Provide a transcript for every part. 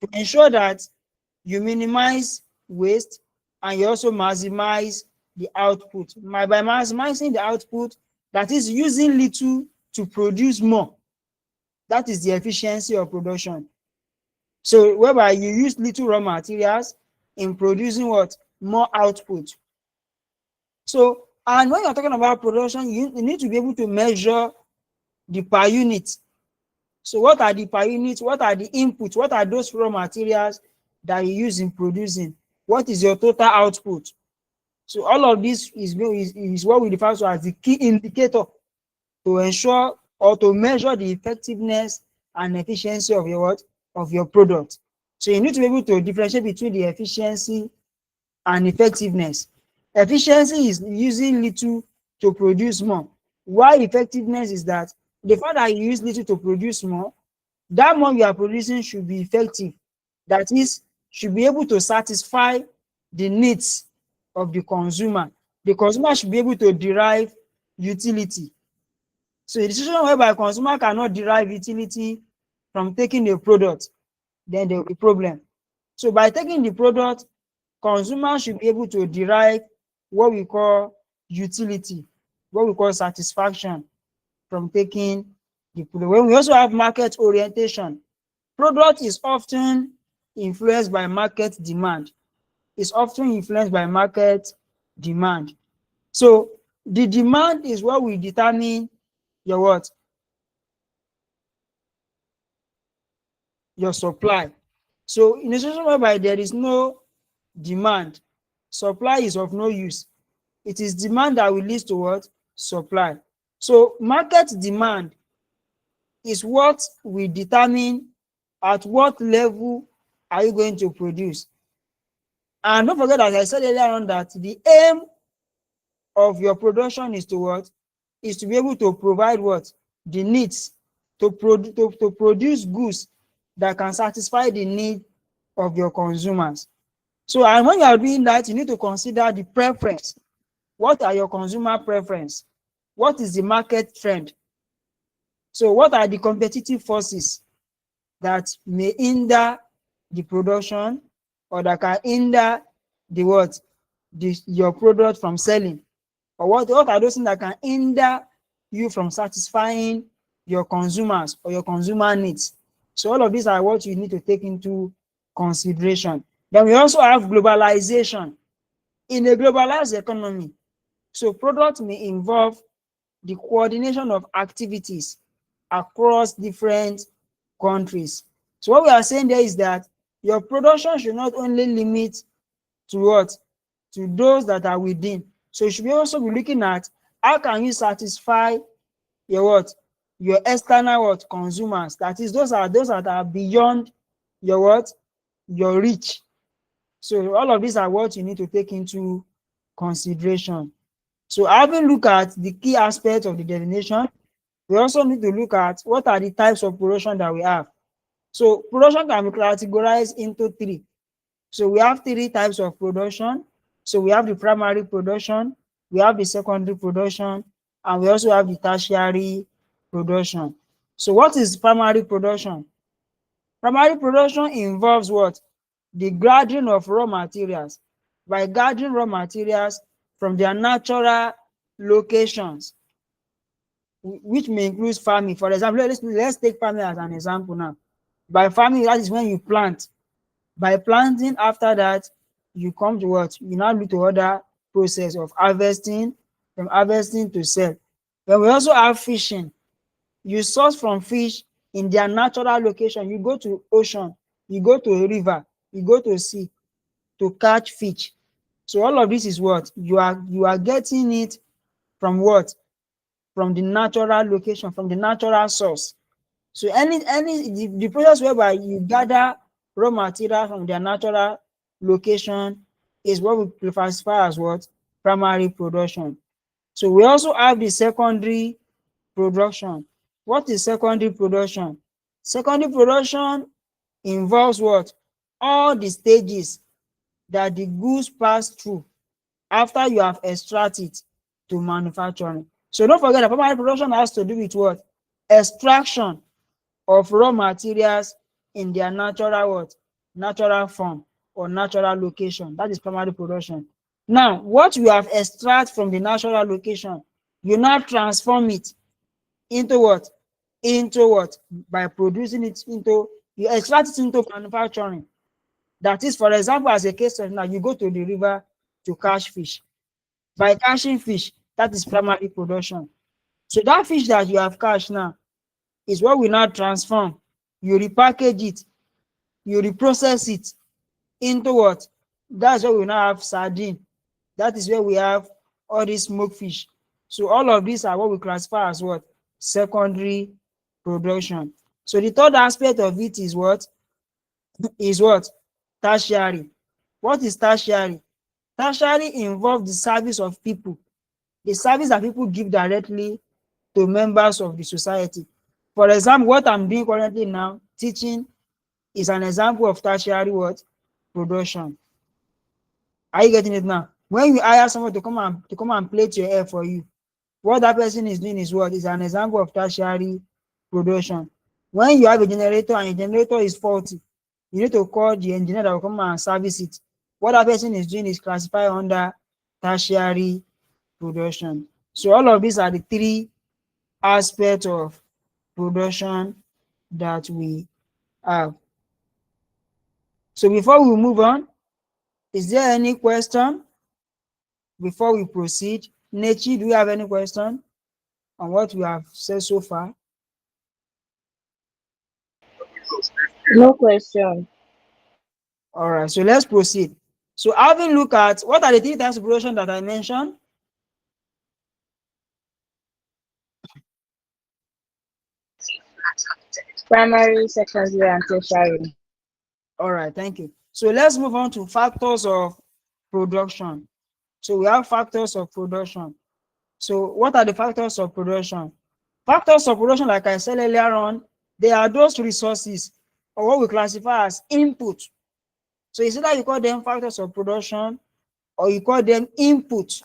to ensure that you minimize waste and you also maximize the output. By maximizing the output, that is using little to produce more. That is the efficiency of production. So whereby you use little raw materials in producing what? More output. So, and when you're talking about production, you need to be able to measure the per unit. So what are the per unit? What are the inputs? What are those raw materials that you use in producing? What is your total output? So all of this is what we refer to as the key indicator to ensure or to measure the effectiveness and efficiency of your what? Of your product. So you need to be able to differentiate between the efficiency and effectiveness. Efficiency is using little to produce more. Why effectiveness is that the fact that you use little to produce more, that more you are producing should be effective. That is, should be able to satisfy the needs of the consumer. The consumer should be able to derive utility. So a decision whereby a consumer cannot derive utility from taking a product, then there will be problem. So by taking the product, consumers should be able to derive what we call utility, what we call satisfaction from taking the product. When we also have market orientation, product is often influenced by market demand. It's often influenced by market demand. So the demand is what will determine your what? Your supply. So in a situation whereby there is no demand, supply is of no use. It is demand that will lead to what? Supply. So market demand is what will determine at what level are you going to produce. And don't forget, as I said earlier on, that the aim of your production is to what? Is to be able to provide what? The needs, to produce goods that can satisfy the need of your consumers. So, and when you are doing that, you need to consider the preference. What are your consumer preference? What is the market trend? So what are the competitive forces that may hinder the production or that can hinder the what? Your product from selling? Or what are those things that can hinder you from satisfying your consumers or your consumer needs? So all of these are what you need to take into consideration. Then we also have globalization. In a globalized economy, so product may involve the coordination of activities across different countries. So what we are saying there is that your production should not only limit to what? To those that are within. So you should also be looking at how can you satisfy your what? Your external what? Consumers. That is, those that are beyond your what? Your reach. So all of these are what you need to take into consideration. So having looked at the key aspects of the definition, we also need to look at what are the types of production that we have. So production can be categorized into three. So we have three types of production. So we have the primary production, we have the secondary production, and we also have the tertiary production. So what is primary production? Primary production involves what? The gathering of raw materials. By gathering raw materials from their natural locations, which may include farming. For example, let's take farming as an example now. By farming, that is when you plant. By planting, after that, you come to what? You now do to other process of harvesting, from harvesting to sell. Then we also have fishing. You source from fish in their natural location. You go to ocean, you go to a river, you go to sea to catch fish. So all of this is what? You are getting it from what? From the natural location, from the natural source. So the process whereby you gather raw material from their natural location is what we classify as what? Primary production. So we also have the secondary production. What is secondary production? Secondary production involves what? All the stages that the goods pass through after you have extracted to manufacturing. So don't forget that primary production has to do with what? Extraction of raw materials in their natural what? natural form, or natural location. That is primary production. Now, what you have extract from the natural location, you now transform it into what? Into what? By producing it into, you extract it into manufacturing. That is, for example, as a case study now, you go to the river to catch fish. By catching fish, that is primary production. So that fish that you have catch now is what we now transform. You repackage it, you reprocess it into what? That's where we now have sardine. That is where we have all these smoked fish. So all of these are what we classify as what? Secondary production. So the third aspect of it is what? Is what? Tertiary. What is tertiary? Tertiary involves the service of people, the service that people give directly to members of the society. For example, what I'm doing currently now, teaching, is an example of tertiary what? Production. Are you getting it now? When you hire someone to come and plait your hair for you, what that person is doing is what? Is an example of tertiary production. When you have a generator and your generator is faulty, you need to call the engineer that will come and service it. What that person is doing is classified under tertiary production. So all of these are the three aspects of production that we have. So before we move on, is there any question before we proceed? Nechi, do you have any question on what we have said so far? No question. All right, so let's proceed. So having looked at what are the three types of production that I mentioned? Primary, secondary, and tertiary. All right, thank you. So let's move on to factors of production. So we have factors of production. So what are the factors of production? Factors of production, like I said earlier on, they are those resources or what we classify as input. So it's either you call them factors of production or you call them input.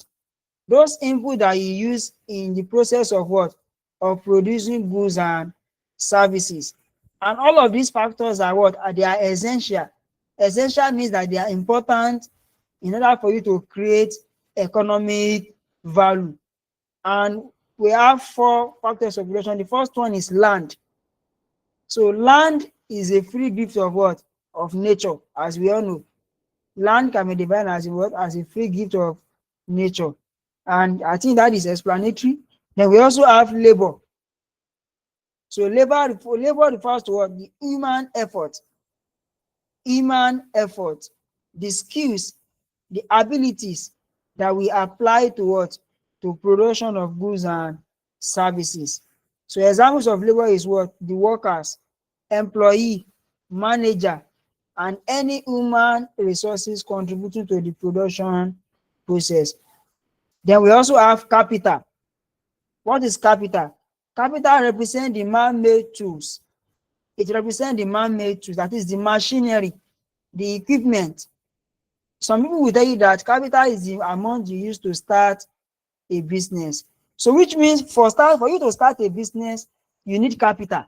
Those input that you use in the process of what? Of producing goods and services. And all of these factors are what? They are essential. Essential means that they are important in order for you to create economic value. And we have four factors of production. The first one is land. So land is a free gift of what? Of nature, as we all know. Land can be defined as a what? As a free gift of nature. And I think that is explanatory. Then we also have labor. So labor refers to what? The human effort. Human effort. The skills, the abilities that we apply to what? To production of goods and services. So examples of labor is what? The workers, employee, manager, and any human resources contributing to the production process. Then we also have capital. What is capital? Capital represents the man-made tools. It represents the man-made tools, that is the machinery, the equipment. Some people will tell you that capital is the amount you use to start a business. So which means for you to start a business, you need capital.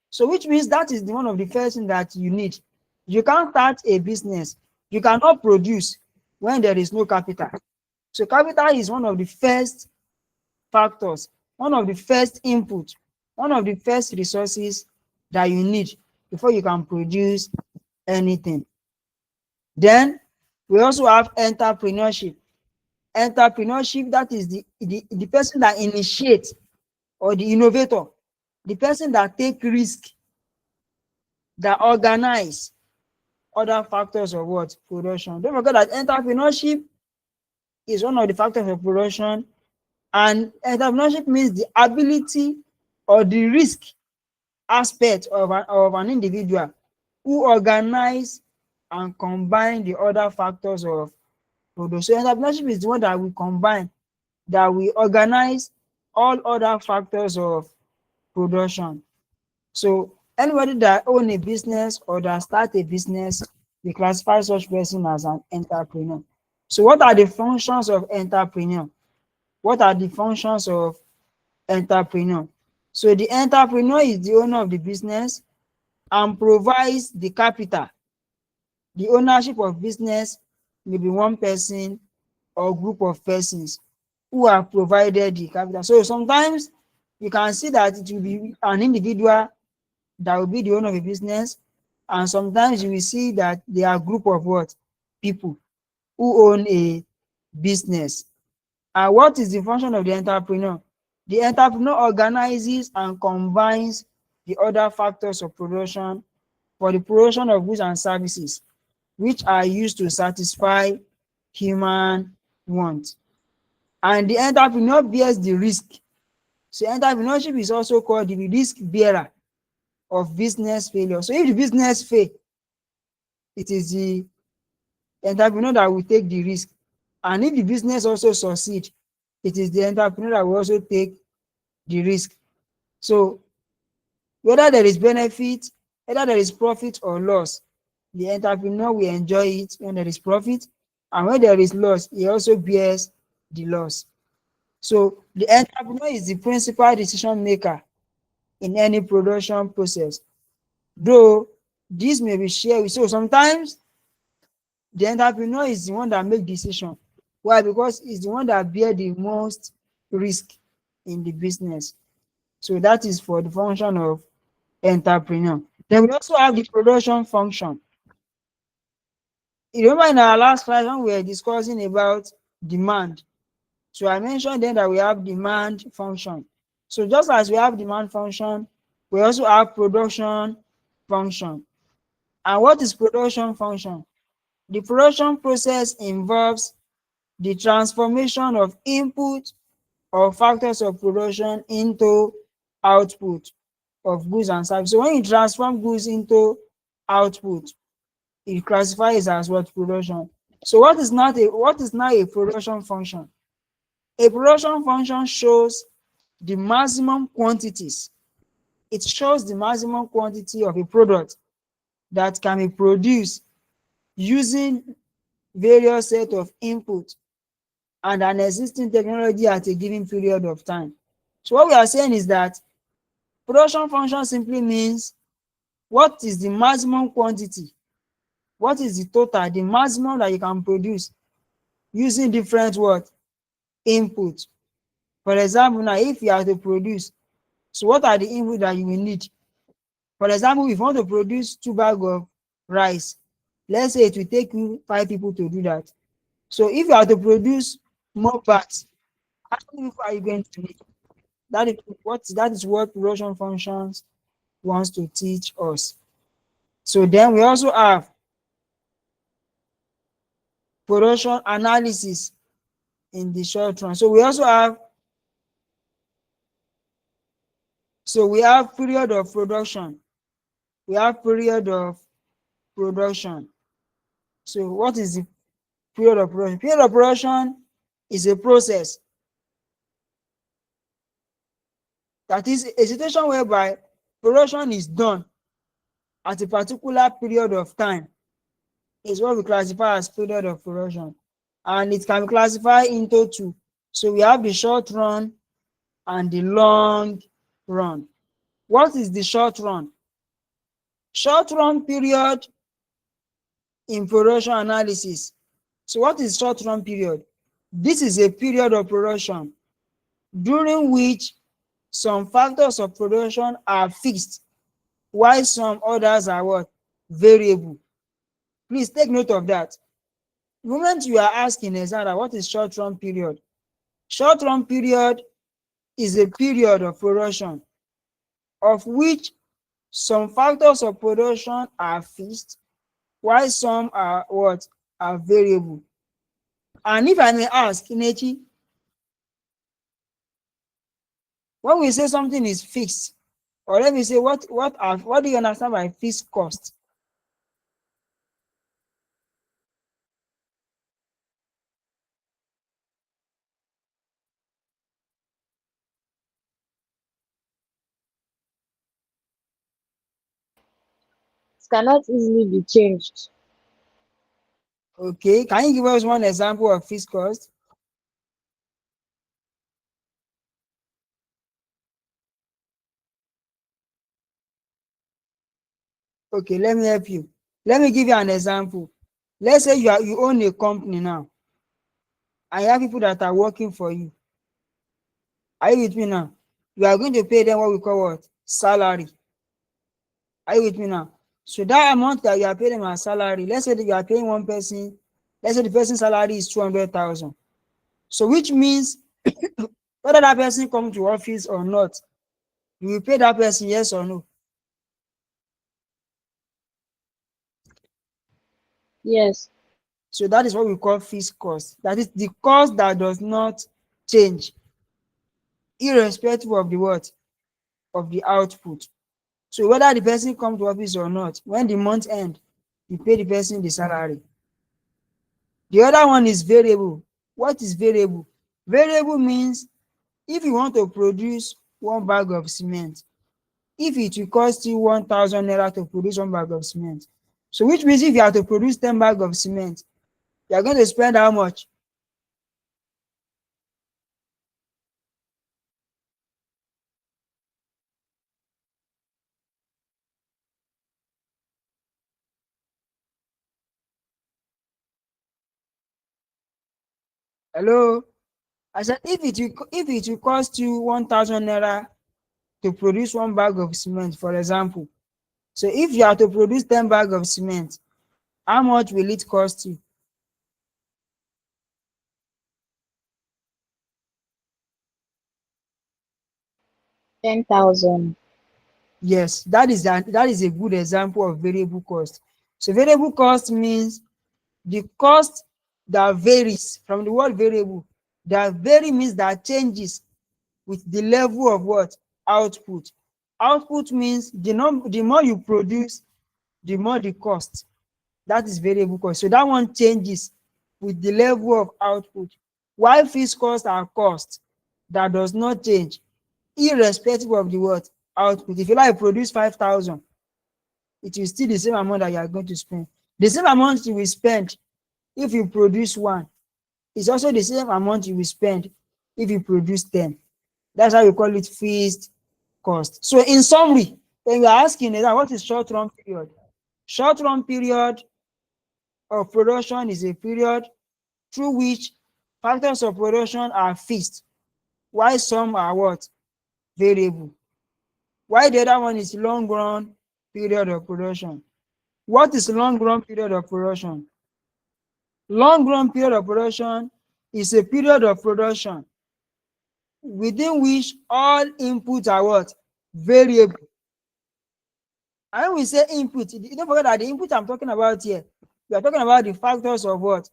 So which means that is one of the first things that you need. You can't start a business, you cannot produce when there is no capital. So capital is one of the first factors, one of the first input, one of the first resources that you need before you can produce anything. Then we also have entrepreneurship. Entrepreneurship, that is the person that initiates, or the innovator, the person that take risk, that organize other factors of what? Production. Don't forget that entrepreneurship is one of the factors of production, and entrepreneurship means the ability or the risk aspect of an individual who organize and combine the other factors of production. So entrepreneurship is the one that we combine, that we organize all other factors of production. So anybody that own a business or that start a business, we classify such person as an entrepreneur. So what are the functions of entrepreneur? What are the functions of entrepreneur? So the entrepreneur is the owner of the business and provides the capital The ownership of business may be one person or group of persons who have provided the capital. So sometimes you can see that it will be an individual that will be the owner of a business, and sometimes you will see that they are a group of what? People who own a business. And what is the function of the entrepreneur? The entrepreneur organizes and combines the other factors of production for the production of goods and services which are used to satisfy human wants. And the entrepreneur bears the risk. So entrepreneurship is also called the risk bearer of business failure. So if the business fail, it is the entrepreneur that will take the risk. And if the business also succeed, it is the entrepreneur that will also take the risk. So whether there is benefit, whether there is profit or loss, the entrepreneur will enjoy it when there is profit, and when there is loss, he also bears the loss. So the entrepreneur is the principal decision maker in any production process. Though this may be shared with, so sometimes the entrepreneur is the one that make decision. Why? Because he's the one that bear the most risk in the business. So that is for the function of entrepreneur. Then we also have the production function. You remember in our last class when we were discussing about demand. So I mentioned then that we have demand function. So just as we have demand function, we also have production function. And what is production function? The production process involves the transformation of input or factors of production into output of goods and services. So when you transform goods into output, it classifies as what? Production. So what is not a production function? A production function shows the maximum quantities. It shows the maximum quantity of a product that can be produced using various set of input and an existing technology at a given period of time. So what we are saying is that production function simply means what is the maximum quantity, what is the total, the maximum that you can produce using different what? Input. For example, now if you have to produce, so what are the input that you will need? For example, if you want to produce 2 bags of rice, let's say it will take you 5 people to do that. So if you have to produce more bags, how many people are you going to need? That is what production functions wants to teach us. So then we also have production analysis in the short run. So we have period of production. We have period of production. So what is the period of production? Period of production is a process, that is a situation whereby production is done at a particular period of time, is what we classify as period of production. And it can be classified into two. So we have the short run and the long run. What is the short run? Short run period in production analysis. So what is short run period? This is a period of production during which some factors of production are fixed while some others are what? Variable. Please take note of that. The moment you are asking example, what is short run period? Short run period is a period of production of which some factors of production are fixed while some are what? Are variable. And if I may ask, Inechi, when we say something is fixed, or let me say what do you understand by fixed cost? It cannot easily be changed. Okay, can you give us one example of fixed cost? Okay, let me help you. Let me give you an example. Let's say you own a company now, and you have people that are working for you. Are you with me now? You are going to pay them what we call what? Salary. Are you with me now? So that amount that you are paying them as salary, let's say that you are paying one person, let's say the person's salary is 200,000. So which means whether that person come to office or not, you will pay that person, yes or no? Yes. So that is what we call fixed cost. That is the cost that does not change, irrespective of the what? Of the output. So whether the person come to office or not, when the month end, you pay the person the salary. The other one is variable. What is variable? Variable means if you want to produce one bag of cement, if it will cost you 1,000 naira to produce one bag of cement, so which means if you have to produce 10 bags of cement, you are going to spend how much? Hello? I said if it will cost you 1,000 naira to produce one bag of cement, for example, so if you have to produce 10 bags of cement, how much will it cost you? 10,000. Yes, that is a good example of variable cost. So variable cost means the cost that varies from the word variable. That vary means that changes with the level of what? Output. Output means the more you produce, the more the cost. That is variable cost. So that one changes with the level of output. While fixed costs are cost that does not change irrespective of the what? Output. If you like produce 5,000, it is still the same amount that you are going to spend. The same amount you will spend if you produce one is also the same amount you will spend if you produce 10. That's how we call it fixed cost. So in summary, when you are asking what is short run period? Short run period of production is a period through which factors of production are fixed, while some are what? Variable. While the other one is long run period of production. What is long run period of production? Long run period of production is a period of production within which all inputs are what? Variable. And when we say input, don't forget that the input I'm talking about here, we are talking about the factors of what?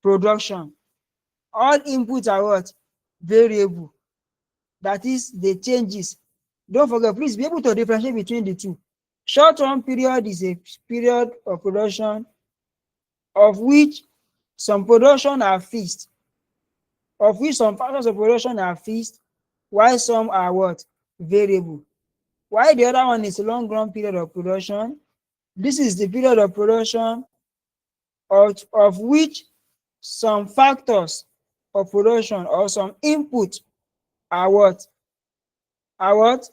Production. All inputs are what? Variable. That is the changes. Don't forget, please be able to differentiate between the two. Short run period is a period of production of which some production are fixed, of which some factors of production are fixed, while some are what? Variable. While the other one is a long run period of production, this is the period of production of which some factors of production or some input are what? Are what?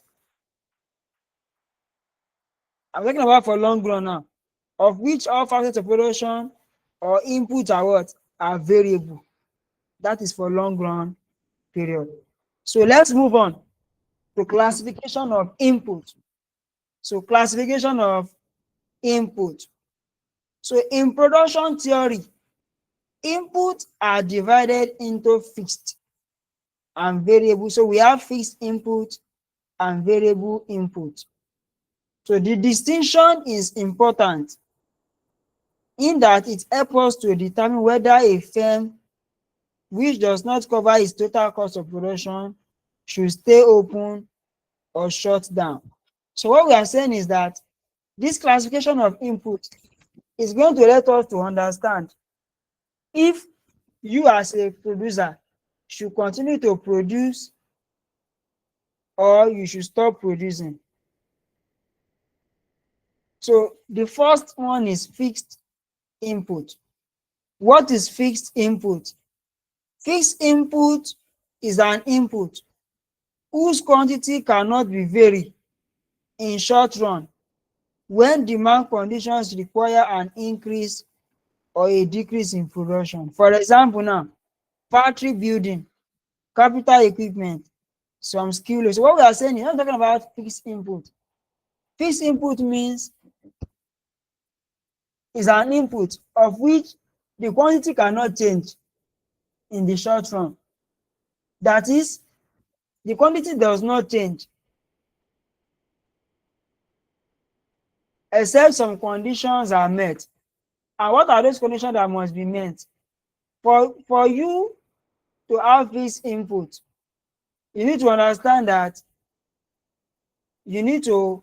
I'm talking about for long run now. Of which all factors of production or input are what? Are variable. That is for long run period. So let's move on to classification of input. So classification of input. So in production theory, inputs are divided into fixed and variable. So we have fixed input and variable input. So the distinction is important in that it helps us to determine whether a firm which does not cover its total cost of production should stay open or shut down. So what we are saying is that this classification of input is going to let us to understand if you as a producer should continue to produce or you should stop producing. So the first one is fixed input. What is fixed input? Fixed input is an input whose quantity cannot be varied in short run when demand conditions require an increase or a decrease in production. For example now, factory building, capital equipment, some skill. So what we are saying is not talking about fixed input. Fixed input means is an input of which the quantity cannot change in the short run. That is, the quantity does not change except some conditions are met. And what are those conditions that must be met? For you to have this input, you need to understand that you need to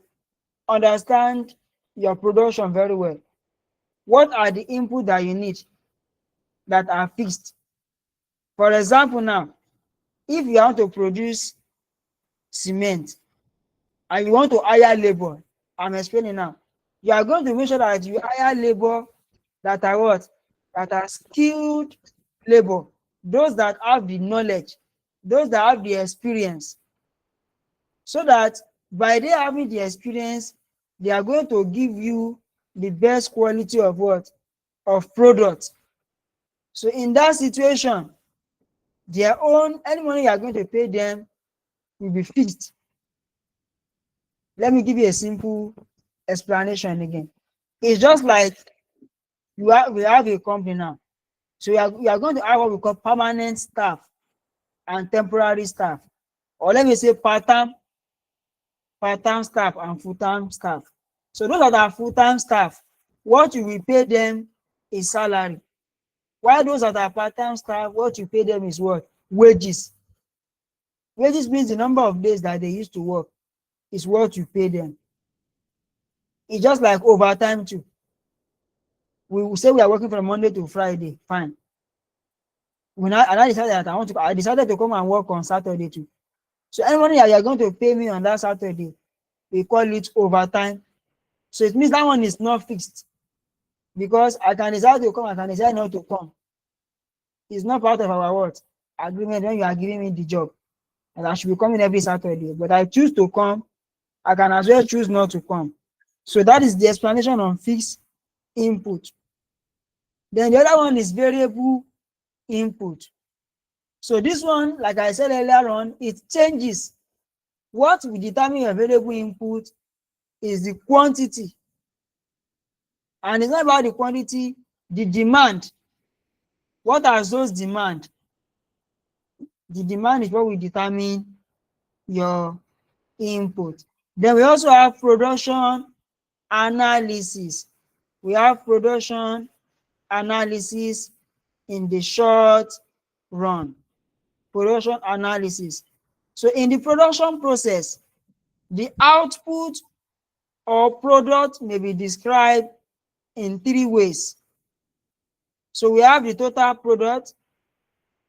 understand your production very well. What are the input that you need that are fixed? For example now, if you want to produce cement and you want to hire labor, I'm explaining now, you are going to make sure that you hire labor that are what? That are skilled labor, those that have the knowledge, those that have the experience, so that by they having the experience, they are going to give you the best quality of what? Of product. So in that situation, their own, any money you are going to pay them will be fixed. Let me give you a simple explanation again. It's just like we have a company now. So we are going to have what we call permanent staff and temporary staff. Or let me say part-time staff and full-time staff. So those that are full-time staff, what you will pay them is salary. While those that are part-time staff, what you pay them is what? Wages. Wages means the number of days that they used to work is what you pay them. It's just like overtime too. We will say we are working from Monday to Friday, fine. And I decided that I decided to come and work on Saturday too. So any money that you are going to pay me on that Saturday, we call it overtime. So it means that one is not fixed, because I can decide to come, I can decide not to come. It's not part of our what? Agreement when you are giving me the job. And I should be coming every Saturday. But I choose to come, I can as well choose not to come. So that is the explanation on fixed input. Then the other one is variable input. So this one, like I said earlier on, it changes. What will determine your variable input is the quantity. And it's not about the quantity, the demand. What are those demand? The demand is what will determine your input. Then we also have production analysis. We have production analysis in the short run. Production analysis. So in the production process, the output or product may be described in three ways. So we have the total product,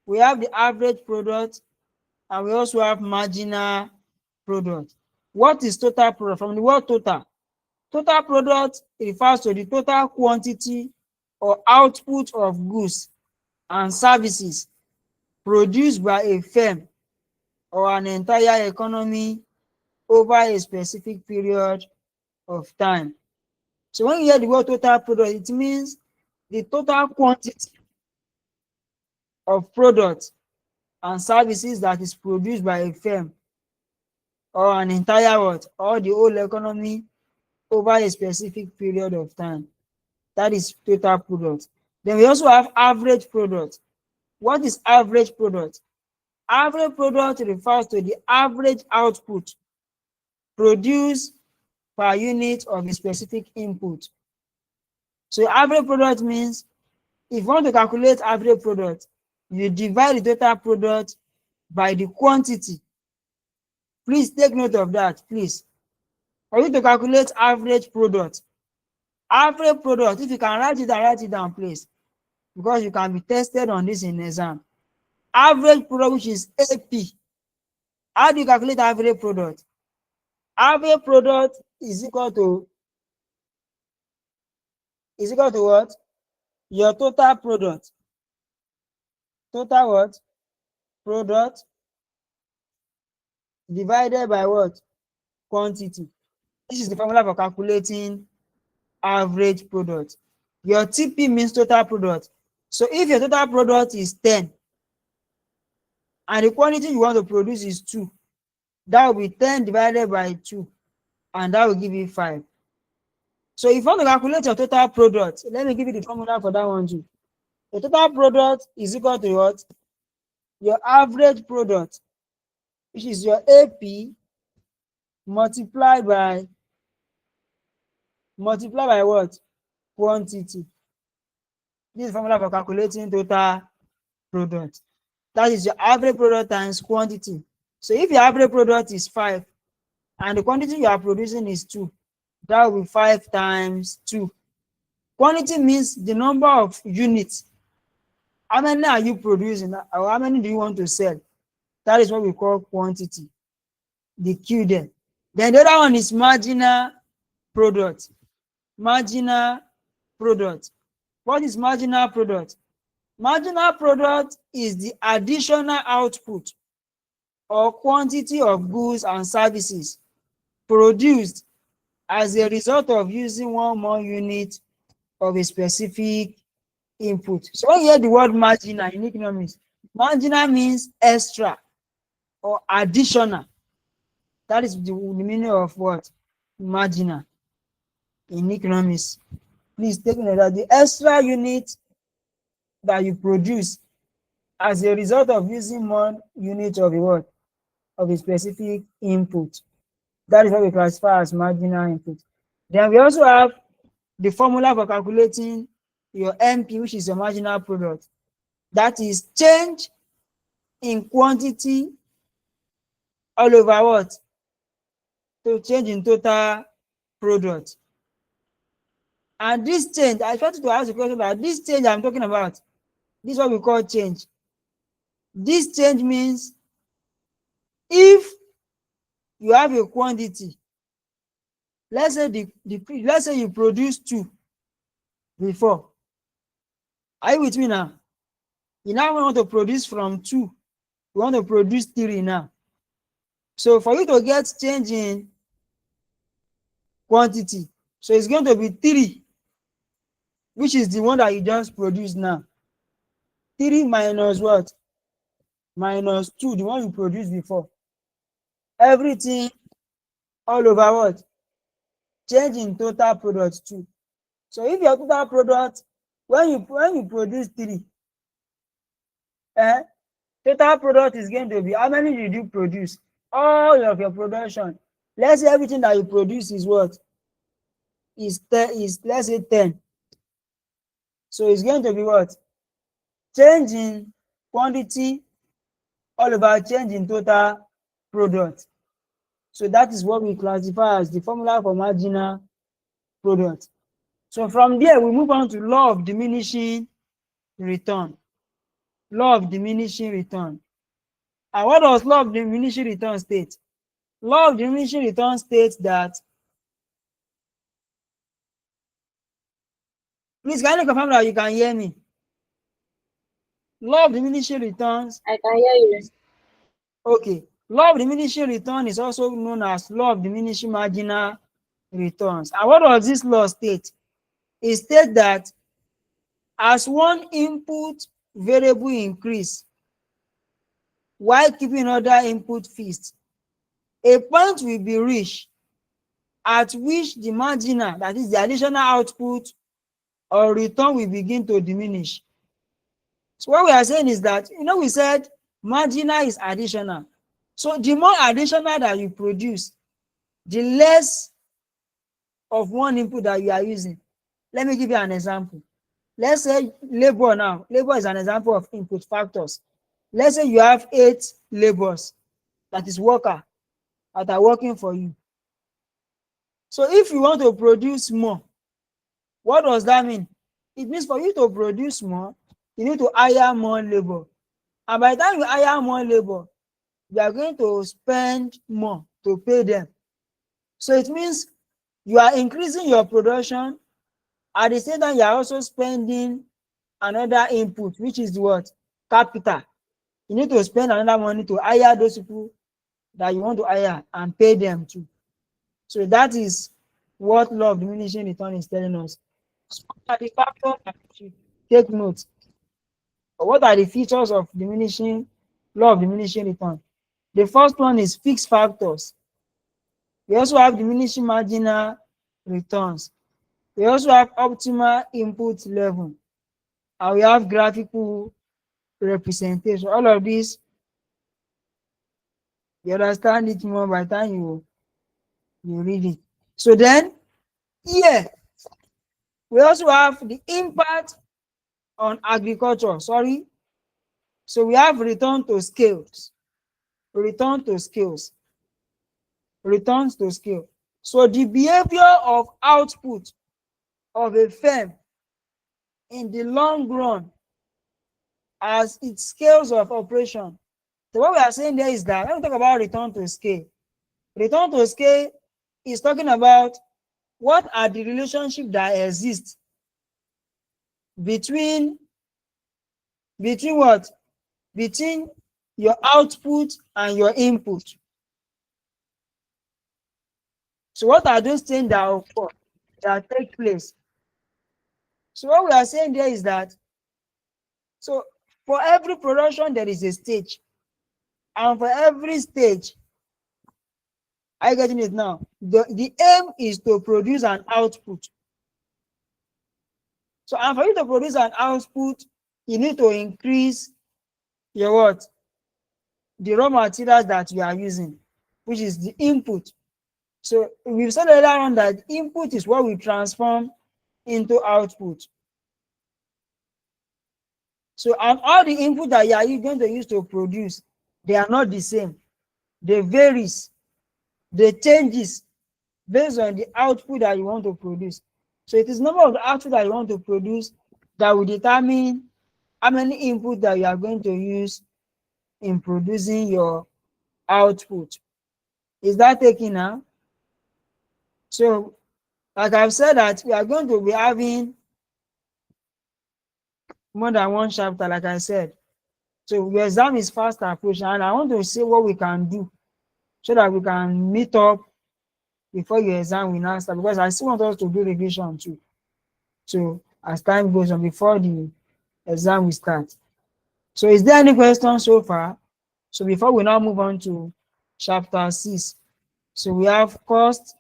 we have the average product, and we also have marginal product. What is total product? From the word total, total product refers to the total quantity or output of goods and services produced by a firm or an entire economy over a specific period of time. So when you hear the word total product, it means the total quantity of products and services that is produced by a firm or an entire what, or the whole economy over a specific period of time. That is total product. Then we also have average product. What is average product? Average product refers to the average output produced per unit of a specific input. So average product means if you want to calculate average product, you divide the total product by the quantity. Please take note of that, please. For you to calculate average product, if you can write it down, please, because you can be tested on this in exam. Average product, which is AP. How do you calculate average product? Average product is equal to what? Your total product. Total what? Product divided by what? Quantity. This is the formula for calculating average product. Your TP means total product. So if your total product is 10 and the quantity you want to produce is 2, that will be 10 divided by 2, and that will give you 5. So if you want to calculate your total product, let me give you the formula for that one too. The total product is equal to what? Your average product, which is your AP multiplied by what? Quantity. This is the formula for calculating total product. That is your average product times quantity. So if your average product is 5 and the quantity you are producing is 2, that will be 5 times 2. Quantity means the number of units. How many are you producing, or how many do you want to sell? That is what we call quantity. The Q there. Then the other one is marginal product. Marginal product. What is marginal product? Marginal product is the additional output or quantity of goods and services produced as a result of using one more unit of a specific input. So when you hear the word marginal in economics, marginal means extra or additional. That is the meaning of what? Marginal in economics. Please take note that the extra unit that you produce as a result of using one unit of a what? Of a specific input. That is what we classify as marginal input. Then we also have the formula for calculating your MP, which is your marginal product. That is change in quantity all over what? So change in total product. And this change, I tried to ask the question about this change I'm talking about. This is what we call change. This change means if you have a quantity, let's say let's say you produce 2 before. Are you with me now? You now want to produce from 2. You want to produce 3 now. So for you to get change in quantity, so it's going to be 3, which is the one that you just produced now. 3 minus what? Minus 2, the one you produced before. Everything all over what? Change in total product 2. So if your total product, when you produce 3, total product is going to be, how many did you produce? All of your production. Let's say everything that you produce is what? Is let's say 10. So it's going to be what? Change in quantity all about change in total product. So that is what we classify as the formula for marginal product. So from there, we move on to law of diminishing return. Law of diminishing return. And what does law of diminishing return state? Law of diminishing return states that, please can you confirm that you can hear me? Law of diminishing returns. I can hear you. Okay. Law of diminishing return is also known as law of diminishing marginal returns. And what does this law state? It states that as one input variable increase while keeping other input fixed, a point will be reached at which the marginal, that is the additional output or return, will begin to diminish. So what we are saying is that, we said marginal is additional. So the more additional that you produce, the less of one input that you are using. Let me give you an example. Let's say labor now. Labor is an example of input factors. Let's say you have 8 laborers, that is worker, that are working for you. So if you want to produce more, what does that mean? It means for you to produce more, you need to hire more labor. And by the time you hire more labor, you are going to spend more to pay them. So it means you are increasing your production. At the same time, you are also spending another input, which is what? Capital. You need to spend another money to hire those people that you want to hire and pay them too. So that is what law of diminishing return is telling us. So what are the factors that we should take note? Or what are the features of diminishing law of diminishing return? The first one is fixed factors. We also have diminishing marginal returns. We also have optimal input level, and we have graphical representation. All of this, you understand it more by the time you read it. So then here we also have the impact on agriculture. Sorry. So we have return to scales, return to scales, returns to scale. So the behavior of output of a firm in the long run as its scales of operation. So what we are saying there is that when we talk about return to scale is talking about what are the relationships that exist between what? Between your output and your input. So what are those things that occur, that take place? So what we are saying there is that, so for every production there is a stage, and for every stage, are you getting it now? The aim is to produce an output. So and for you to produce an output, you need to increase your what? The raw materials that you are using, which is the input. So we've said earlier on that input is what we transform into output. So and all the input that you are going to use to produce, they are not the same. They varies, they changes based on the output that you want to produce. So it is number of the output that you want to produce that will determine how many input that you are going to use in producing your output. Is that taken now? So like I've said that we are going to be having more than one chapter, like I said. So your exam is fast approaching, and I want to see what we can do so that we can meet up before your exam will now start, because I still want us to do revision too. So as time goes on before the exam will start. So is there any question so far? So before we now move on to chapter 6. So we have cost,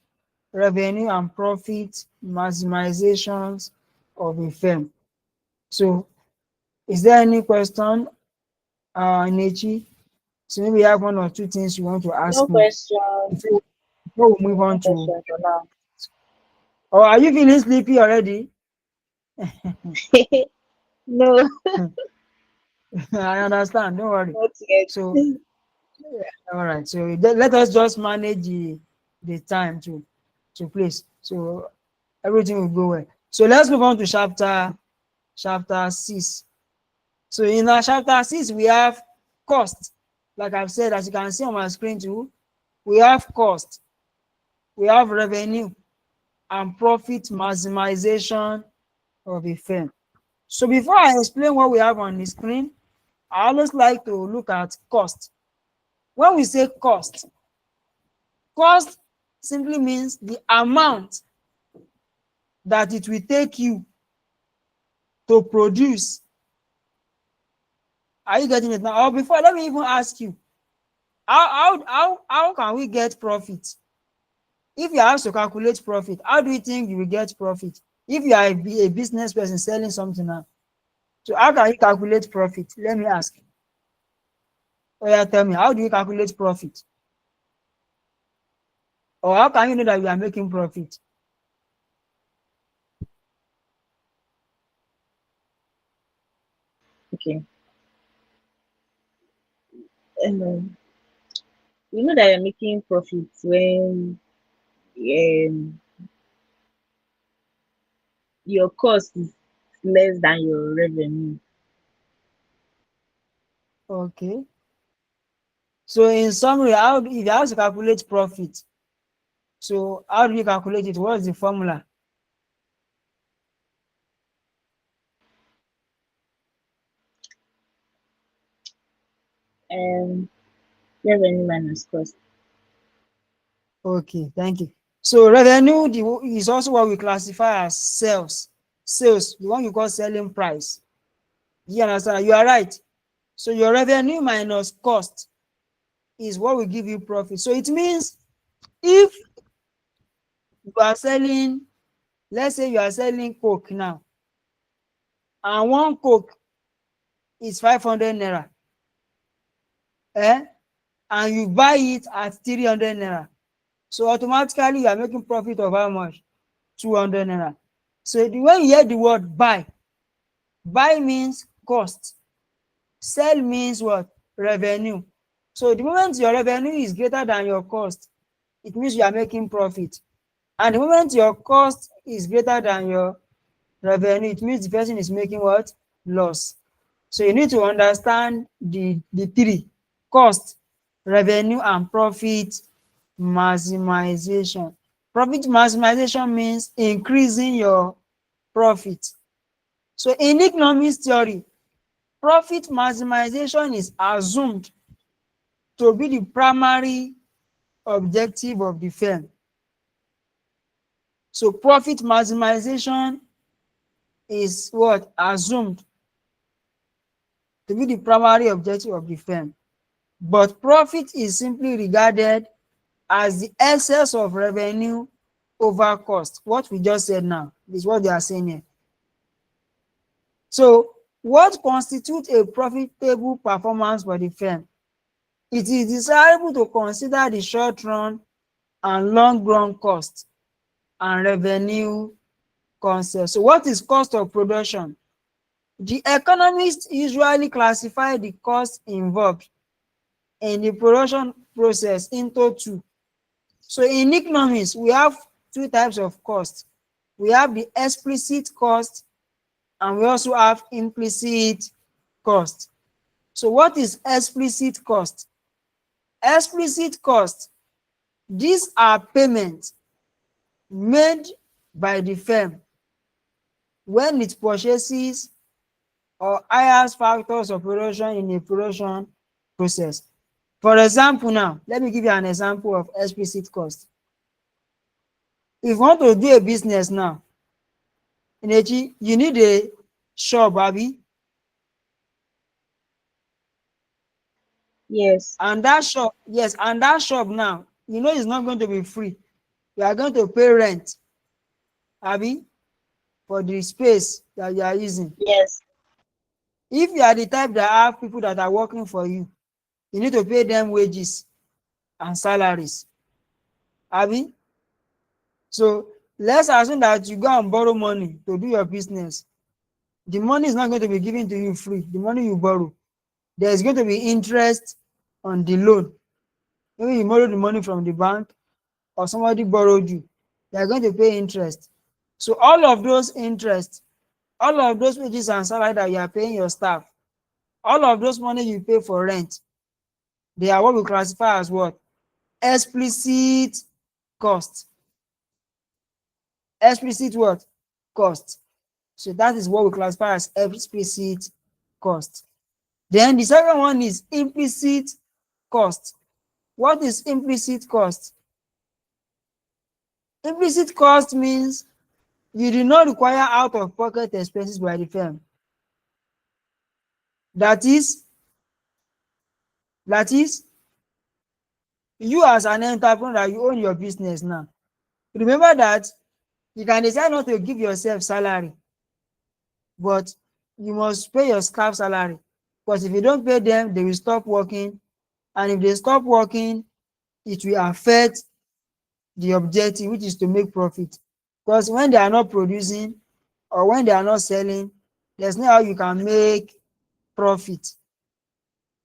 revenue and profit maximizations of a firm. So is there any question, Nechi? So maybe you have one or two things you want to No ask me question. before, before we move No on to, question for now. or are you feeling sleepy already? No, I understand, don't worry. not yet. So all right, so let us just manage the time to place. So everything will go well. So let's move on to chapter 6. So in our chapter 6, we have cost. Like I've said, as you can see on my screen too, we have cost, we have revenue and profit maximization of a firm. So before I explain what we have on the screen, I always like to look at cost. When we say cost simply means the amount that it will take you to produce. Are you getting it now? Or before, let me even ask you, how can we get profit? If you have to calculate profit, how do you think you will get profit? If you are a business person selling something now, so how can you calculate profit? Let me ask. Oh yeah, tell me, how do you calculate profit? Or how can you know that you are making profit? Okay. Um, you know that you're making profits when um, your cost is less than your revenue. Okay. So in summary, if you have to calculate profit, so how do you calculate it? What is the formula? Um, Revenue minus cost. Okay, thank you. So revenue is also what we classify as sales. Sales, the one you call selling price. You understand? You are right. So your revenue minus cost is what will give you profit. So it means if you are selling, let's say you are selling Coke now, and one Coke is 500 naira, eh? And you buy it at 300 naira. So automatically you are making profit of how much? 200 naira. So when you hear the word buy, buy means cost. Sell means what? Revenue. So the moment your revenue is greater than your cost, it means you are making profit. And the moment your cost is greater than your revenue, it means the person is making what? Loss. So you need to understand the three: cost, revenue, and profit maximization. Profit maximization means increasing your profit. So in economics theory, profit maximization is assumed to be the primary objective of the firm. So profit maximization is what? Assumed to be the primary objective of the firm. But profit is simply regarded as the excess of revenue over cost. What we just said now is what they are saying here. So what constitutes a profitable performance for the firm? It is desirable to consider the short run and long run cost and revenue concept. So what is cost of production? The economists usually classify the cost involved in the production process into two. So in economics, we have two types of cost. We have the explicit cost and we also have implicit cost. So what is explicit cost? Explicit cost, these are payments made by the firm when it purchases or hires factors of production in a production process. For example now, let me give you an example of explicit cost. If you want to do a business now, Inechi, you need a shop, Abi, Yes. and that shop, yes, and that shop now, you know it's not going to be free. You are going to pay rent, Abi, for the space that you are using. Yes. If you are the type that have people that are working for you, you need to pay them wages and salaries, Abi. So let's assume that you go and borrow money to do your business. The money is not going to be given to you free. The money you borrow, there is going to be interest on the loan. Maybe you borrow the money from the bank or somebody borrowed you. They are going to pay interest. So all of those interest, all of those wages and salary that you are paying your staff, all of those money you pay for rent, they are what we classify as what? Explicit cost. Explicit what? Cost. So that is what we classify as explicit cost. Then the second one is implicit cost. What is implicit cost? Implicit cost means you do not require out-of-pocket expenses by the firm. That is, that is, you as an entrepreneur, you own your business now. Remember that you can decide not to give yourself salary, but you must pay your staff salary. Because if you don't pay them, they will stop working. And if they stop working, it will affect the objective, which is to make profit. Because when they are not producing or when they are not selling, there's no how you can make profit.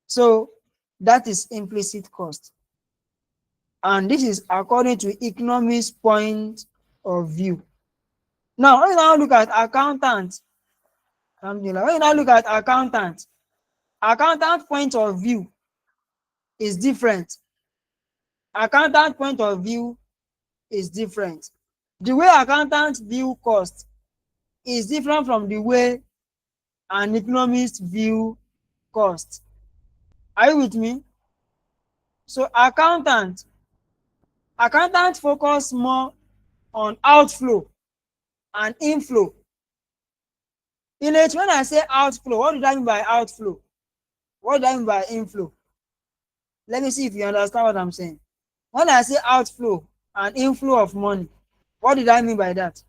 So that is implicit cost. And this is according to economics point of view. Now, when you now look at accountant, when you now look at accountant point of view is different. Accountant point of view is different. The way accountants view cost is different from the way an economist view cost. Are you with me? So accountant, Accountants focus more on outflow and inflow. In it, when I say outflow, what do I mean by outflow? What do I mean by inflow? Let me see if you understand what I'm saying. When I say outflow and inflow of money, what did I mean by that?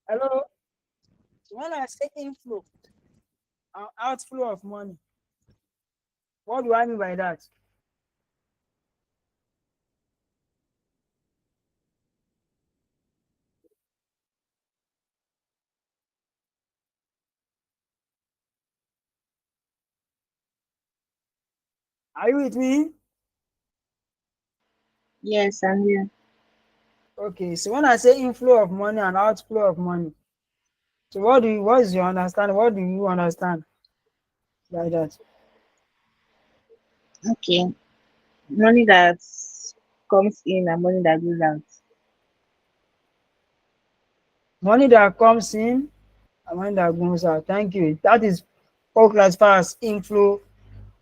Hello? When I say inflow and outflow of money, what do I mean by that? Are you with me? Yes, I'm here. Okay, so when I say inflow of money and outflow of money, so what is your understanding? What do you understand by that? Okay. Money that comes in and money that goes out. Money that comes in and money that goes out. Thank you. That is all classified as inflow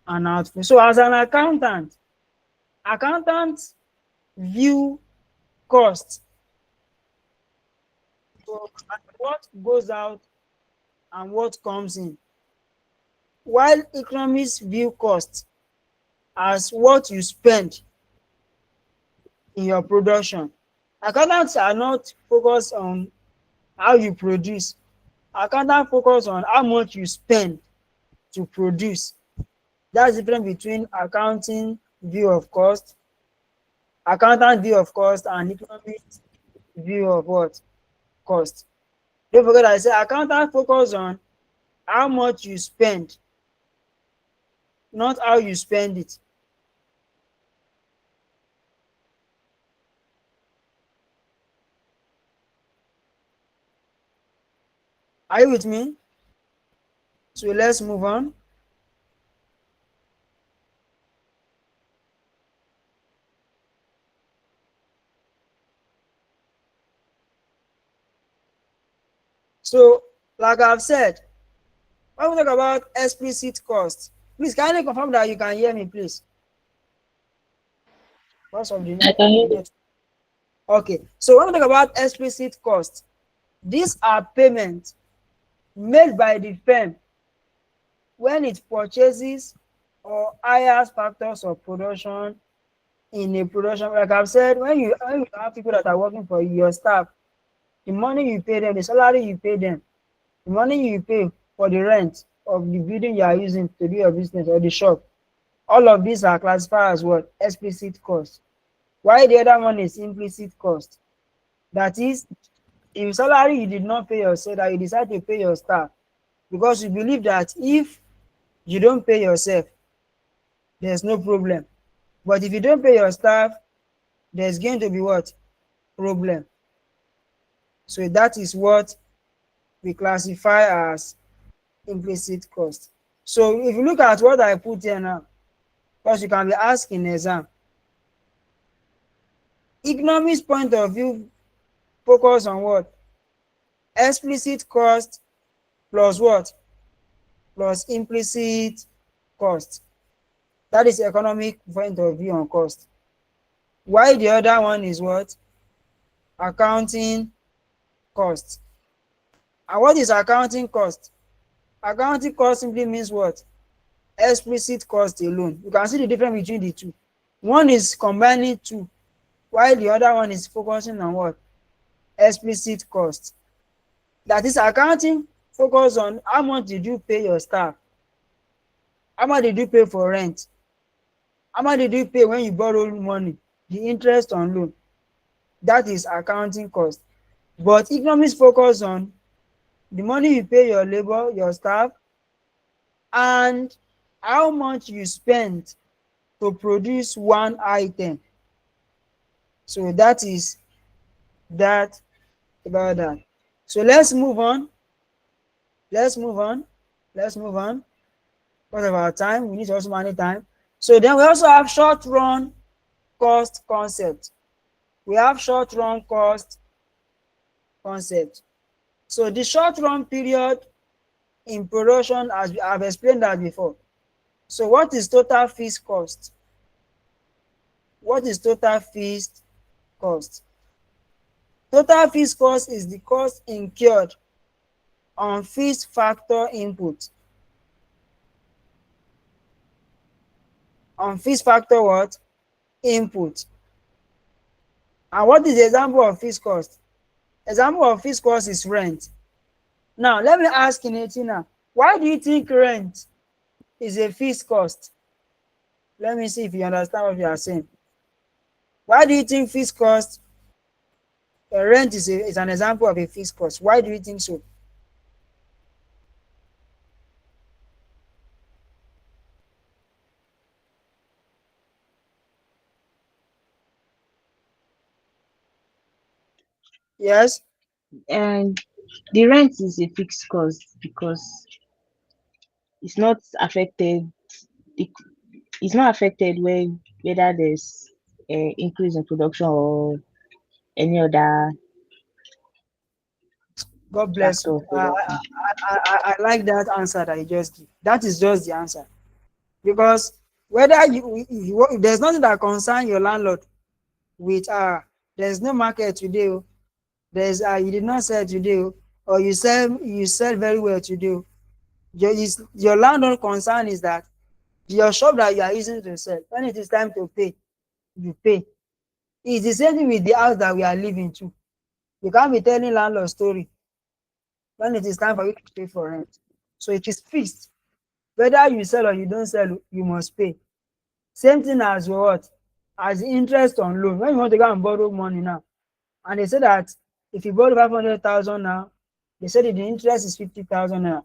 and outflow. So as an accountant, accountants view cost, so what goes out and what comes in, while economists view cost as what you spend in your production. Accountants are not focused on how you produce. Accountants focus on how much you spend to produce. That's the difference between accounting view of cost, accountant view of cost, and economist view of what? Cost. Don't forget I say accountant focus on how much you spend, not how you spend it. Are you with me? So let's move on. So, like I've said, when we talk about explicit cost, please kindly confirm that you can hear me, please. Because of the I can hear you. net. Okay. So when we talk about explicit cost, these are payments made by the firm when it purchases or hires factors of production in a production. Like I've said, when you have people that are working for you, your staff, the money you pay them, the salary you pay them, the money you pay for the rent of the building you are using to do your business or the shop, all of these are classified as what? Explicit cost. While the other one is implicit cost. That is, if salary you did not pay yourself, that you decide to pay your staff because you believe that if you don't pay yourself, there's no problem. But if you don't pay your staff, there's going to be what? Problem. So that is what we classify as implicit cost. So if you look at what I put here now, because you can be asked in exam, economics point of view focus on what? Explicit cost plus what? Plus implicit cost. That is economic point of view on cost. While the other one is what? Accounting cost. And what is accounting cost? Accounting cost simply means what? Explicit cost alone. You can see the difference between the two. One is combining two, while the other one is focusing on what? Explicit cost. That is accounting focus on how much did you pay your staff, how much did you pay for rent, how much did you pay when you borrow money, the interest on loan. That is accounting cost. But economics focus on the money you pay your labor, your staff, and how much you spend to produce one item. So that is that about that. So let's move on. Let's move on. Let's move on. Because of our time, we need to also manage time. So then we also have short run cost concept. We have short run cost concept. So the short run period in production, as I've explained that before. So what is total fixed cost? What is total fixed cost? Total fixed cost is the cost incurred on fixed factor input. On fixed factor what? Input. And what is the example of fixed cost? Example of fixed cost is rent. Now, let me ask Kinetina, why do you think rent is a fixed cost? Let me see if you understand what you are saying. Why do you think fixed cost, rent is an example of a fixed cost? Why do you think so? Yes? And the rent is a fixed cost because it's not affected. it- it's not affected when whether there's increase in production or any other God bless factor you. of production. I like that answer that you just give. That is just the answer. Because whether if there's nothing that concern your landlord with there's no market today, there's you did not sell today, or you sell very well today. Your landlord concern is that your shop that you are using to sell, when it is time to pay, you pay. It's the same thing with the house that we are living to. You can't be telling landlord story when it is time for you to pay for rent. So it is fixed. Whether you sell or you don't sell, you must pay. Same thing as what? As interest on loan. When you want to go and borrow money now, and they say that if you borrow 500,000 now, they say that the interest is 50,000 now.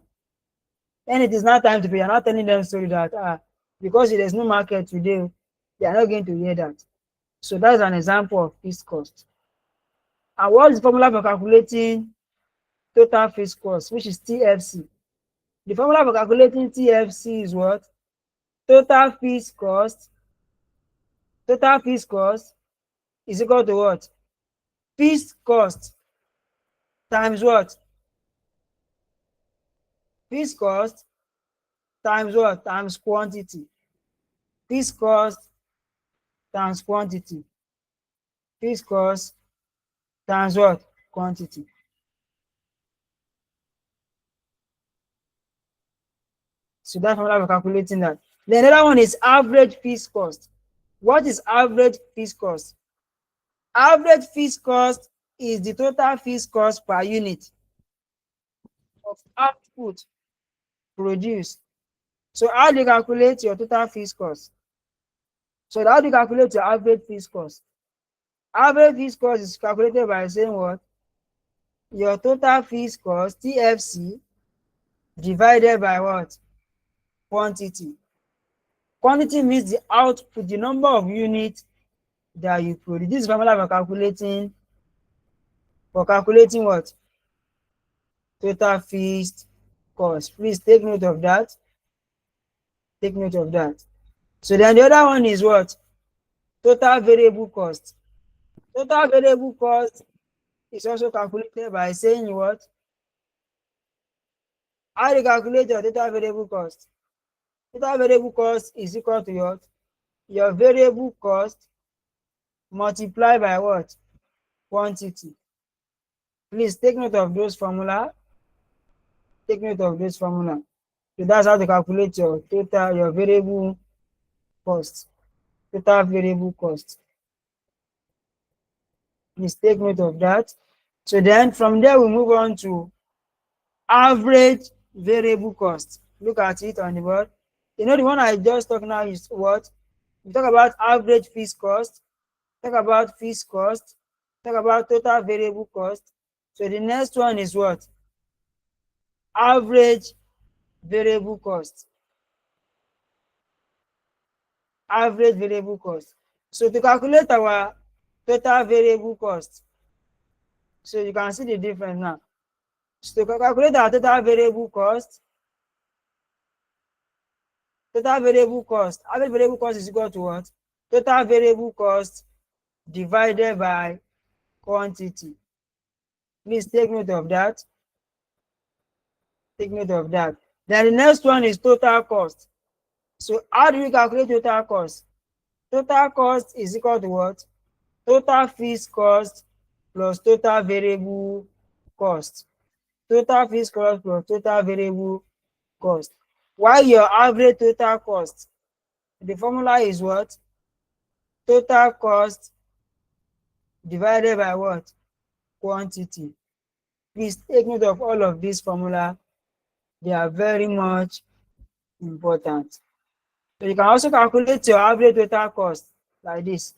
Then it is not time to pay. You're not telling them story that because there's no market today, they are not going to hear that. So that's an example of fixed cost. And what is the formula for calculating total fixed cost, which is TFC? The formula for calculating TFC is what? Total fixed cost. Total fixed cost is equal to what? Fixed cost times what? Fixed cost times what? Times quantity. Fixed cost times quantity. Fixed cost times what? Quantity. So that's formula for calculating that. The another one is average fixed cost. What is average fixed cost? Average fixed cost is the total fixed cost per unit of output produced. So how do you calculate your total fixed cost? So how do you calculate your average fixed cost? Average fixed cost is calculated by saying what? Your total fixed cost, TFC, divided by what? Quantity. Quantity means the output, the number of units that you produce. This is formula for calculating what? Total fixed cost. Please take note of that. Take note of that. So then the other one is what? Total variable cost. Total variable cost is also calculated by saying what? How do you calculate your total variable cost? Total variable cost is equal to what? Your variable cost multiplied by what? Quantity. Please take note of those formula. Take note of this formula. So that's how to calculate your variable cost. Total variable cost. Please take note of that. So then from there we move on to average variable cost. Look at it on the board. You know the one I just talked now is what? We talk about average fixed cost, talk about fixed cost, talk about total variable cost. So the next one is what? Average variable cost. Average variable cost. So to calculate our total variable cost, so you can see the difference now. So to calculate our total variable cost, average variable cost is equal to what? total variable cost divided by quantity. Please take note of that. Take note of that. Then the next one is total cost. So how do we calculate total cost? Total cost is equal to what? Total fixed cost plus total variable cost. Total fixed cost plus total variable cost. While your average total cost, the formula is what? Total cost divided by what? Quantity. Please take note of all of these formula. They are very much important. So you can also calculate your average total cost like this.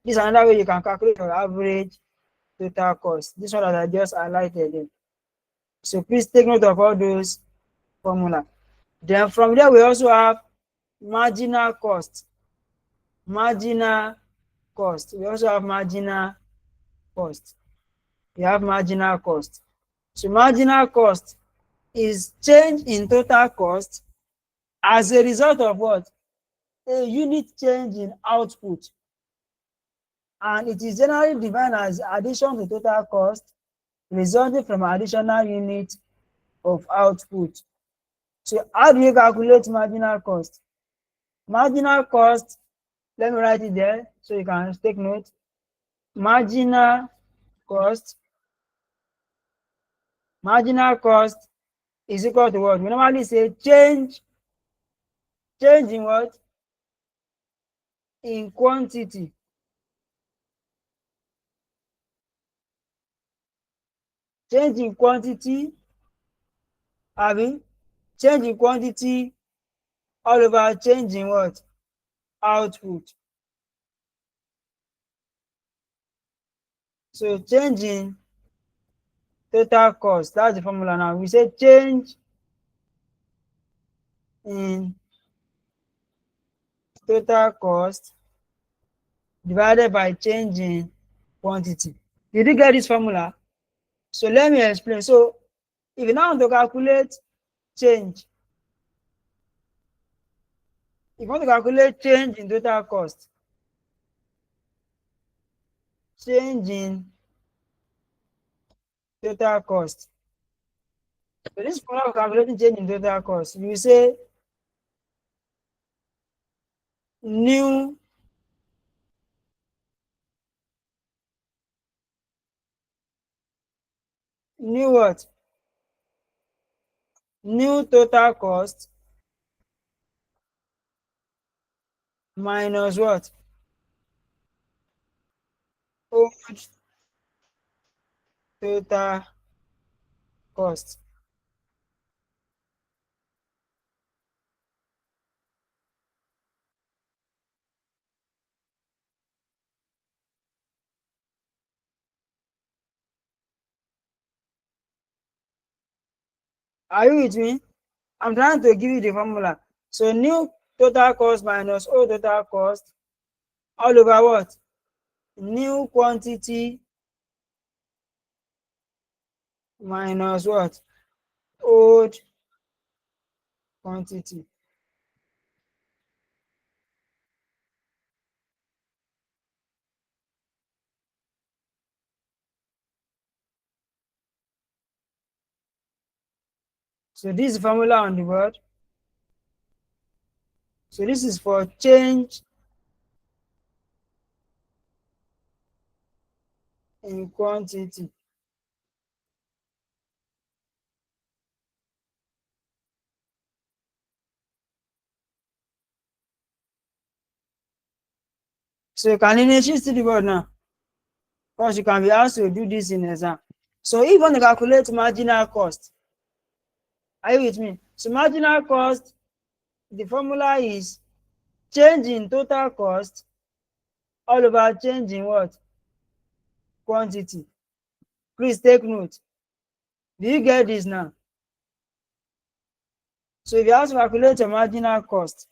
This is another way you can calculate your average total cost. This one that I just highlighted there. So please take note of all those formula. Then from there we also have marginal cost. Marginal cost. We also have marginal cost. We have marginal cost. So marginal cost is change in total cost as a result of what? A unit change in output. And it is generally defined as addition to total cost resulting from additional unit of output. So how do you calculate marginal cost? Marginal cost, let me write it there so you can take note. Marginal cost is equal to what? We normally say change in what? In quantity. Change in quantity, change in quantity all over change in what? Output. So change in total cost, that's the formula now. We say change in total cost divided by change in quantity. Did you get this formula? So let me explain. So if you now want to calculate change, if you want to calculate change in total cost, change in total cost. So this formula of calculating change in total cost, you say new what? New total cost minus what? Old total cost. Are you with me? I'm trying to give you the formula. So new total cost minus old total cost all over what? New quantity minus what? Old quantity. So this is formula on the board. So this is for change in quantity. So you can initiate to the board now, because you can be asked to do this in exam. So if you want to calculate marginal cost, are you with me? So marginal cost, the formula is change in total cost all over change in what? Quantity. Please take note. Do you get this now? So if you have to calculate your marginal cost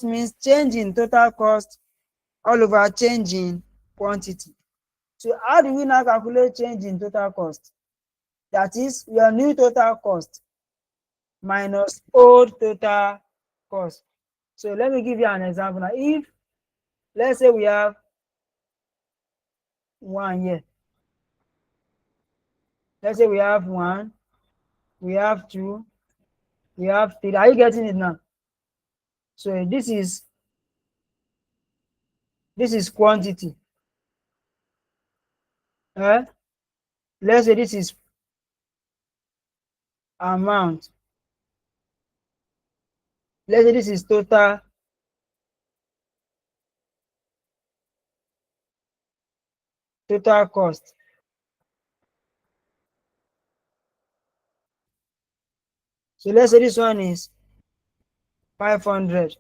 means change in total cost all over change in quantity. So how do we now calculate change in total cost? That is your new total cost minus old total cost. So let me give you an example now. If let's say we have 1 here, let's say we have 1, we have 2, we have 3. Are you getting it now? So this is quantity. Eh? Let's say this is amount. Let's say this is total cost. So let's say this one is 500.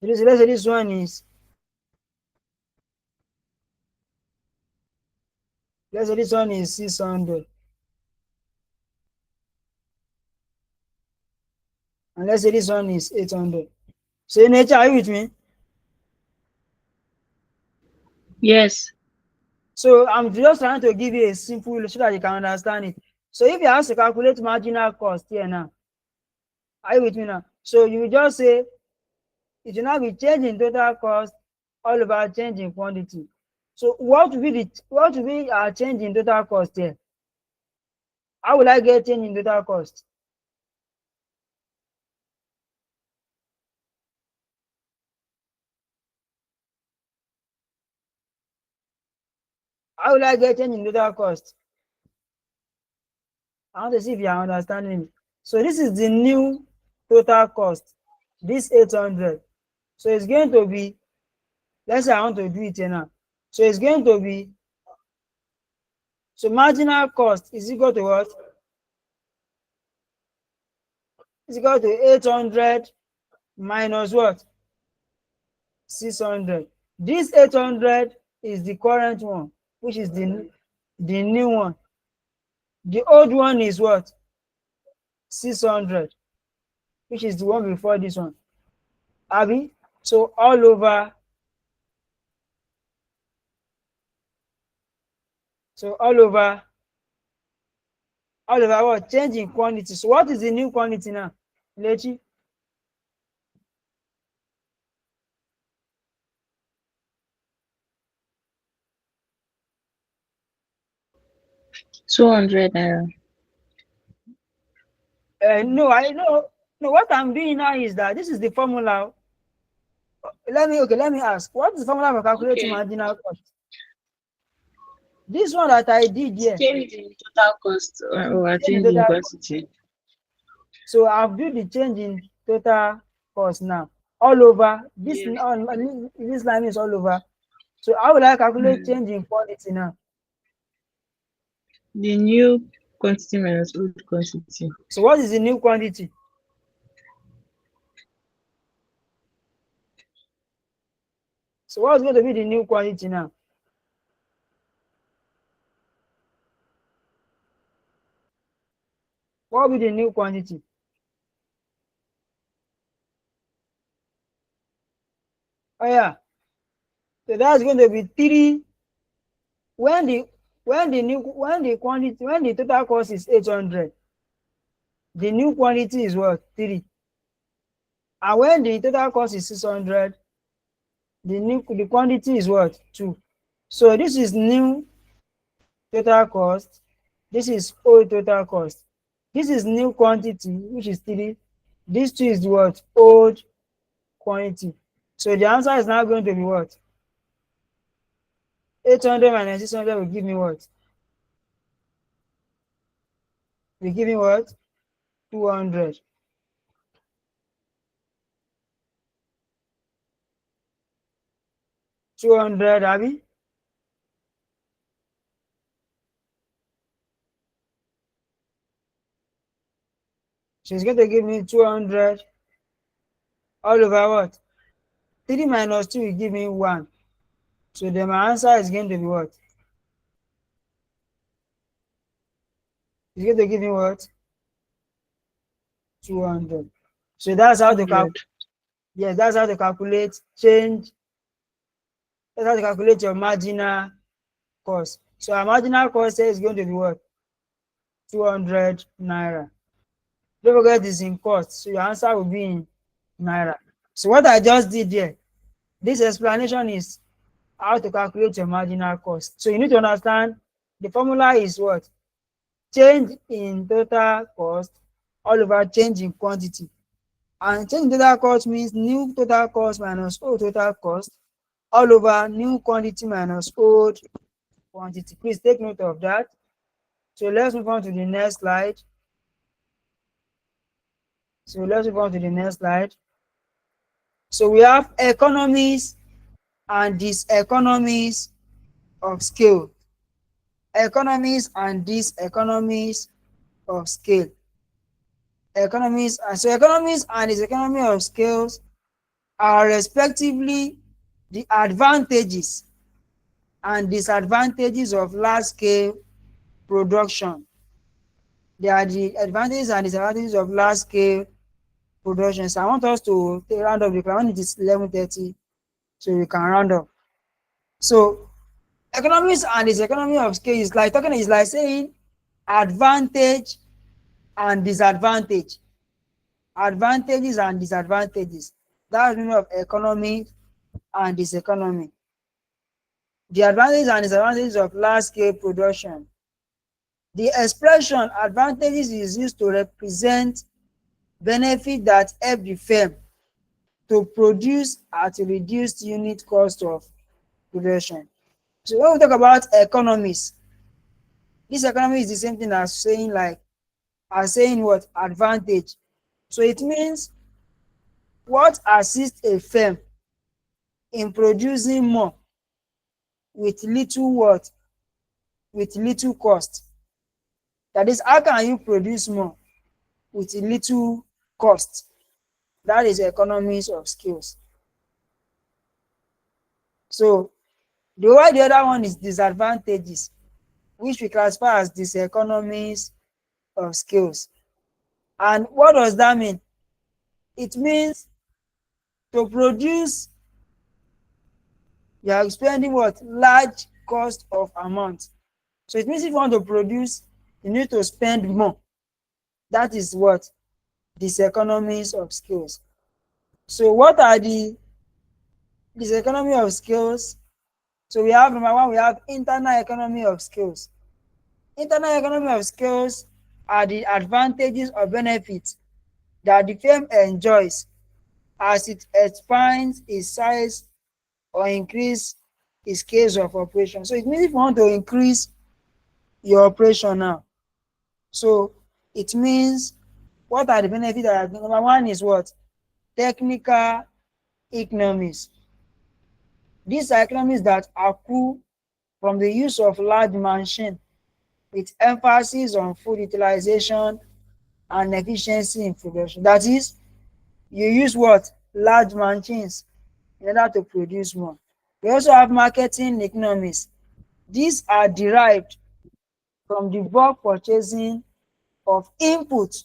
Let's say this one is, let's say this one is 600. And let's say this one is 800. So in nature, are you with me? Yes. So I'm just trying to give you a simple so that you can understand it. So if you have to calculate marginal cost here now, are you with me now? So you will just say it will not be change in total cost all over change in quantity. So what will be our change in total cost here? How will I get change in total cost? How will I get change in total cost? I want to see if you are understanding me. So this is the new total cost. This 800. So it's going to be, let's say I want to do it here now. So it's going to be, so marginal cost is equal to what? Is equal to 800 minus what? 600. This 800 is the current one, which is the new one. The old one is what? 600, which is the one before this one. Abi? So all over, all over what? Change in quantity. So what is the new quantity now? Lechi? 200 naira. No, I know. No, what I'm doing now is that this is the formula. Let me ask. What is the formula for calculating Okay. marginal cost? This one that I did here. Change in total cost or Change in change in total, quantity. so I've do the change in total cost now. All over. Yes. This line is all over. So how will I calculate Hmm. change in quantity now? The new quantity minus old quantity. So what is the new quantity? So what's going to be the new quantity now? What will be the new quantity? Oh yeah. So that's going to be 3. When the total cost is 800, the new quantity is what? 3. And when the total cost is 600, the quantity is what? 2. So this is new total cost. This is old total cost. This is new quantity, which is 3. This 2 is what? Old quantity. So the answer is now going to be what? 800 minus 600 will give me what? Will give me what? 200. 200, Abby? So it's going to give me 200 all over what? 3 minus 2 will give me 1. So then my answer is going to be what? It's going to give me what? 200. So that's how to calculate. 100. Yes, that's how to calculate change That's how to calculate your marginal cost. So our marginal cost here is going to be what? 200 naira. Don't forget this in cost. So your answer will be in naira. So what I just did here, this explanation is how to calculate your marginal cost. So you need to understand the formula is what? Change in total cost all over change in quantity. And change in total cost means new total cost minus old total cost all over new quantity minus old quantity. Please take note of that. So let's move on to the next slide. So we have economies and diseconomies of scale. Economies and diseconomies of scale. Economies and diseconomy of scales are respectively the advantages and disadvantages of large scale production. They are the advantages and disadvantages of large scale production. So I want us to round up the class when it is 11:30, so we can round up. So economies and diseconomy of scale is like saying advantage and disadvantage. Advantages and disadvantages. That's the meaning of economy and diseconomy. The advantages and disadvantages of large scale production. The expression advantages is used to represent benefit that help the firm to produce at a reduced unit cost of production. So when we talk about economies, this economy is the same thing as saying what? Advantage. So it means what assists a firm in producing more with little what? With little cost. That is, how can you produce more with little cost? That is economies of scales. So the other one is disadvantages, which we classify as diseconomies of scales. And what does that mean? It means to produce, you are spending what? Large cost of amount. So it means if you want to produce, you need to spend more. That is what? Diseconomies of scales. So what are the diseconomy of scales? So we have number one, we have internal economy of scales. Internal economy of scales are the advantages or benefits that the firm enjoys as it expands its size or increase its scale of operation. So it means if you want to increase your operation now, so it means what are the benefits that are, number one is what? Technical economies. These are economies that accrue from the use of large machine with emphasis on food utilization and efficiency in production. That is, you use what? Large machines in order to produce more. We also have marketing economies. These are derived from the bulk purchasing of input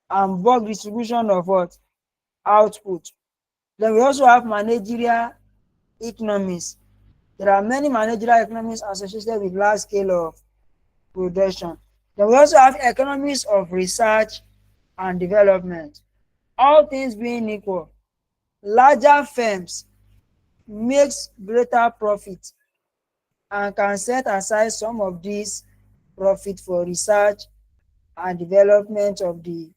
and bulk distribution of what? Output. Then we also have managerial economies. There are many managerial economies associated with large scale of production. Then we also have economies of research and development. All things being equal, larger firms makes greater profit and can set aside some of this profit for research and development of the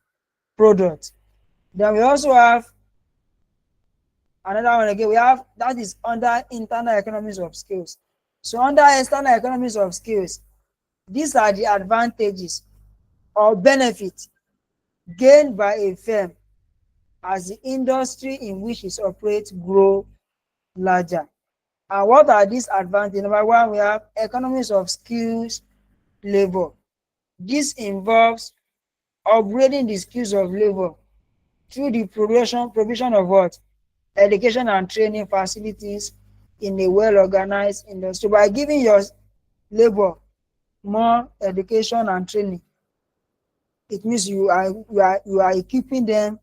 product. Then we also have another one again. We have that is under internal economies of scales. So under external economies of scales, these are the advantages or benefits gained by a firm as the industry in which it operates grow larger. And what are these advantages? Number one, we have economies of skills labor. This involves upgrading the skills of labor through the provision of what? Education and training facilities in a well-organized industry. By giving your labor more education and training, it means you are equipping them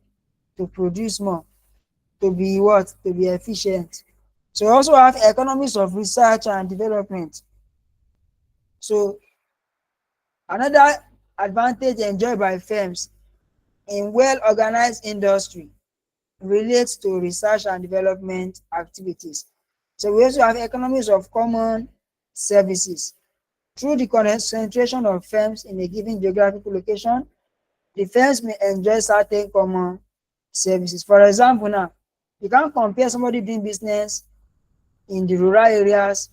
to produce more, to be what? To be efficient. So we also have economies of research and development. So another advantage enjoyed by firms in well-organized industry relates to research and development activities. So we also have economies of common services. Through the concentration of firms in a given geographical location, the firms may enjoy certain common services. For example, now, you can't compare somebody doing business in the rural areas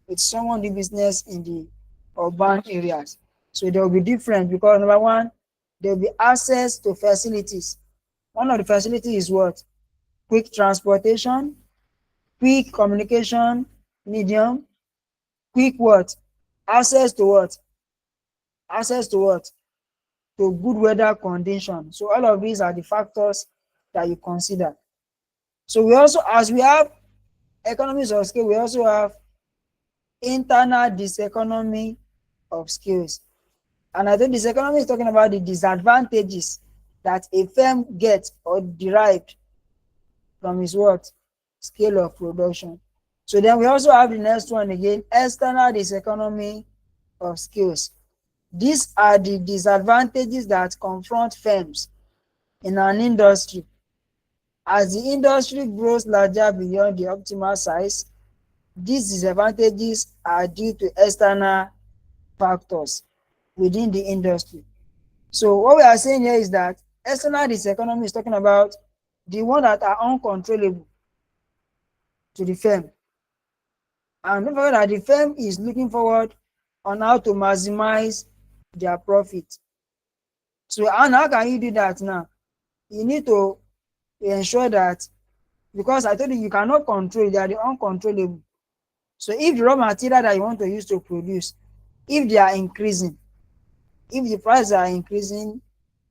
with someone doing business in the urban areas. So they will be different because number one, there will be access to facilities. One of the facilities is what? Quick transportation, quick communication medium, quick what? Access to what? Access to what? To good weather condition. So all of these are the factors that you consider. So we also, as we have economies of scale, we also have internal diseconomy of skills. And I think diseconomy is talking about the disadvantages that a firm gets or derived from its what? Scale of production. So then we also have the next one again, external diseconomy of skills. These are the disadvantages that confront firms in an industry. As the industry grows larger beyond the optimal size, these disadvantages are due to external factors within the industry. So what we are saying here is that external diseconomy is talking about the one that are uncontrollable to the firm. And don't forget that the firm is looking forward on how to maximize their profit. So and how can you do that now? You need to ensure that, because I told you, you cannot control, they are the uncontrollable. So if the raw material that you want to use to produce, if they are increasing, if the prices are increasing,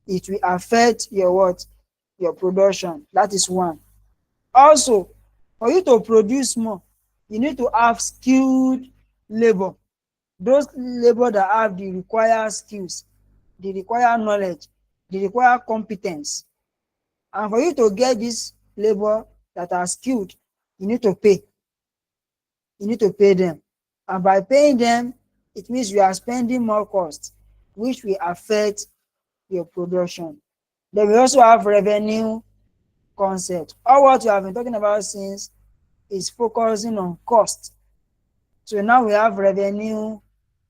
it will affect your what? Your production. That is one. Also, for you to produce more, you need to have skilled labor. Those labor that have the required skills, the required knowledge, the required competence. And for you to get this labor that are skilled, you need to pay. You need to pay them. And by paying them, it means you are spending more cost, which will affect your production. Then we also have revenue concept. All what we have been talking about since is focusing on cost. So now we have revenue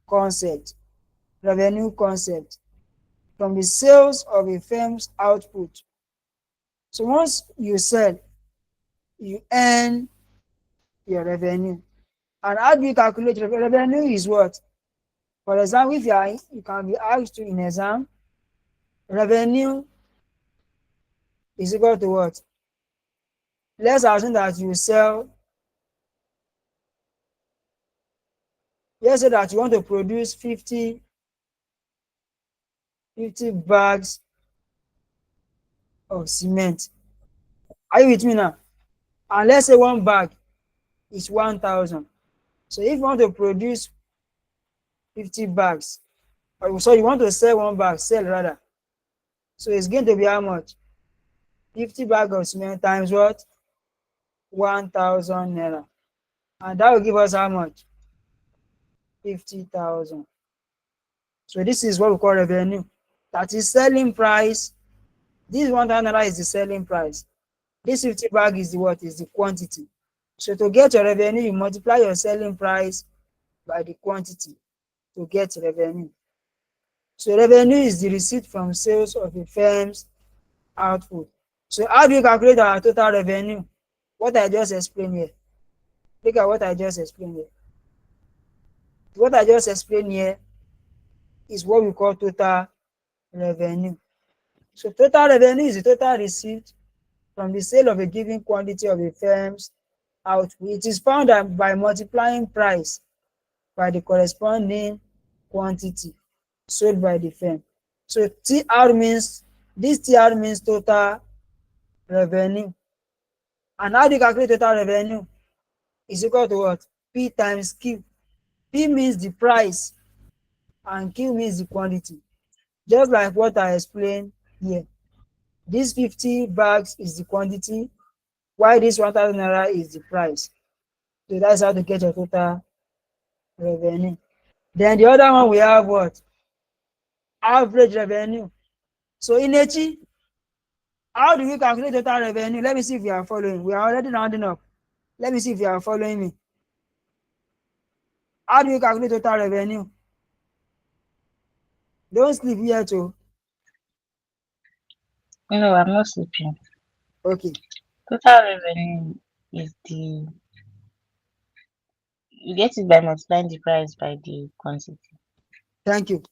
concept. Revenue concept from the sales of a firm's output. So once you sell, you earn your revenue. And how do you calculate revenue? Revenue is what? For example, if you can be asked to in exam, revenue is equal to what? Let's assume that you sell, let's say that you want to produce 50 bags of cement. Are you with me now? And let's say one bag is 1,000. So if you want to produce 50 bags, or so you want to sell one bag, sell rather. So it's going to be how much? 50 bags of cement times what? 1,000 naira. And that will give us how much? 50,000. So this is what we call revenue. That is selling price. This 1,000 naira is the selling price. This 50 bag is the what? Is the quantity. So to get your revenue, you multiply your selling price by the quantity to get revenue. So revenue is the receipt from sales of a firm's output. So how do you calculate our total revenue? What I just explained here. Look at what I just explained here. What I just explained here is what we call total revenue. So total revenue is the total receipt from the sale of a given quantity of a firm's output. It is found by multiplying price by the corresponding quantity sold by the firm. So TR means, this TR means total revenue. And how do you calculate total revenue? Is equal to what? P times Q. P means the price and Q means the quantity. Just like what I explained here. This 50 bags is the quantity, while this 1,000 naira is the price. So that's how to get your total revenue. Then the other one we have what? Average revenue. So Inechi, how do we calculate total revenue? Let me see if you are following. We are already rounding up. Let me see if you are following me. How do you calculate total revenue? Don't sleep yet, too. No, I'm not sleeping. Okay, Total revenue is the you get it by multiplying the price by the quantity. thank you.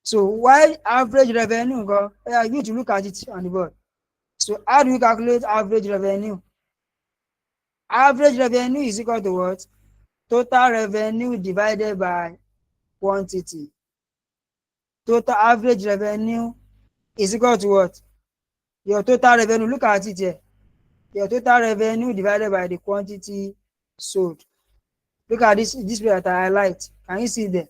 So why average revenue? Go, yeah, you need to look at it on the board. So how do you calculate average revenue? Average revenue is equal to what? Total revenue divided by quantity. Total average revenue is equal to what? Your total revenue. Look at it here. Your total revenue divided by the quantity sold. Look at this way that I highlight. Can you see there?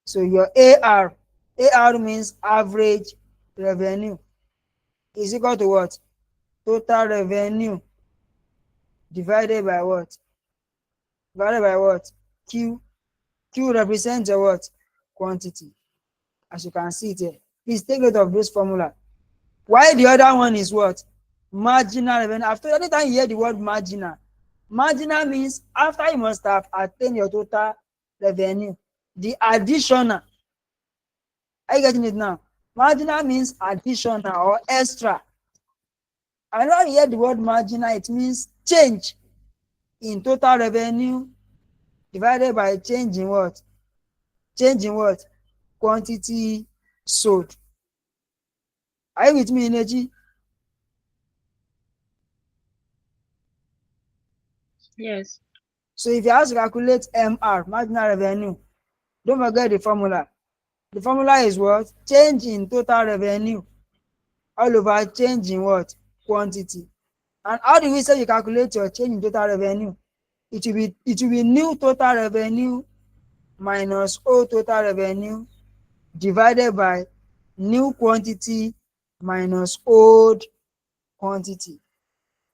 So your AR means average revenue, is equal to what? Total revenue divided by what? Divided by what? Q. Q represents the what? Quantity. As you can see it here. Please take note of this formula. Why the other one is what? Marginal revenue. After any time you hear the word marginal, marginal means after you must have attained your total revenue. The additional, are you getting it now? Marginal means additional or extra. And when you hear the word marginal, it means change in total revenue divided by change in what? Change in what? Quantity sold. Are you with me, Ineji? Yes. So if you have to calculate MR, marginal revenue, don't forget the formula. The formula is what? Change in total revenue all over change in what? Quantity. And how do we say you calculate your change in total revenue? It will be new total revenue minus old total revenue divided by new quantity minus old quantity.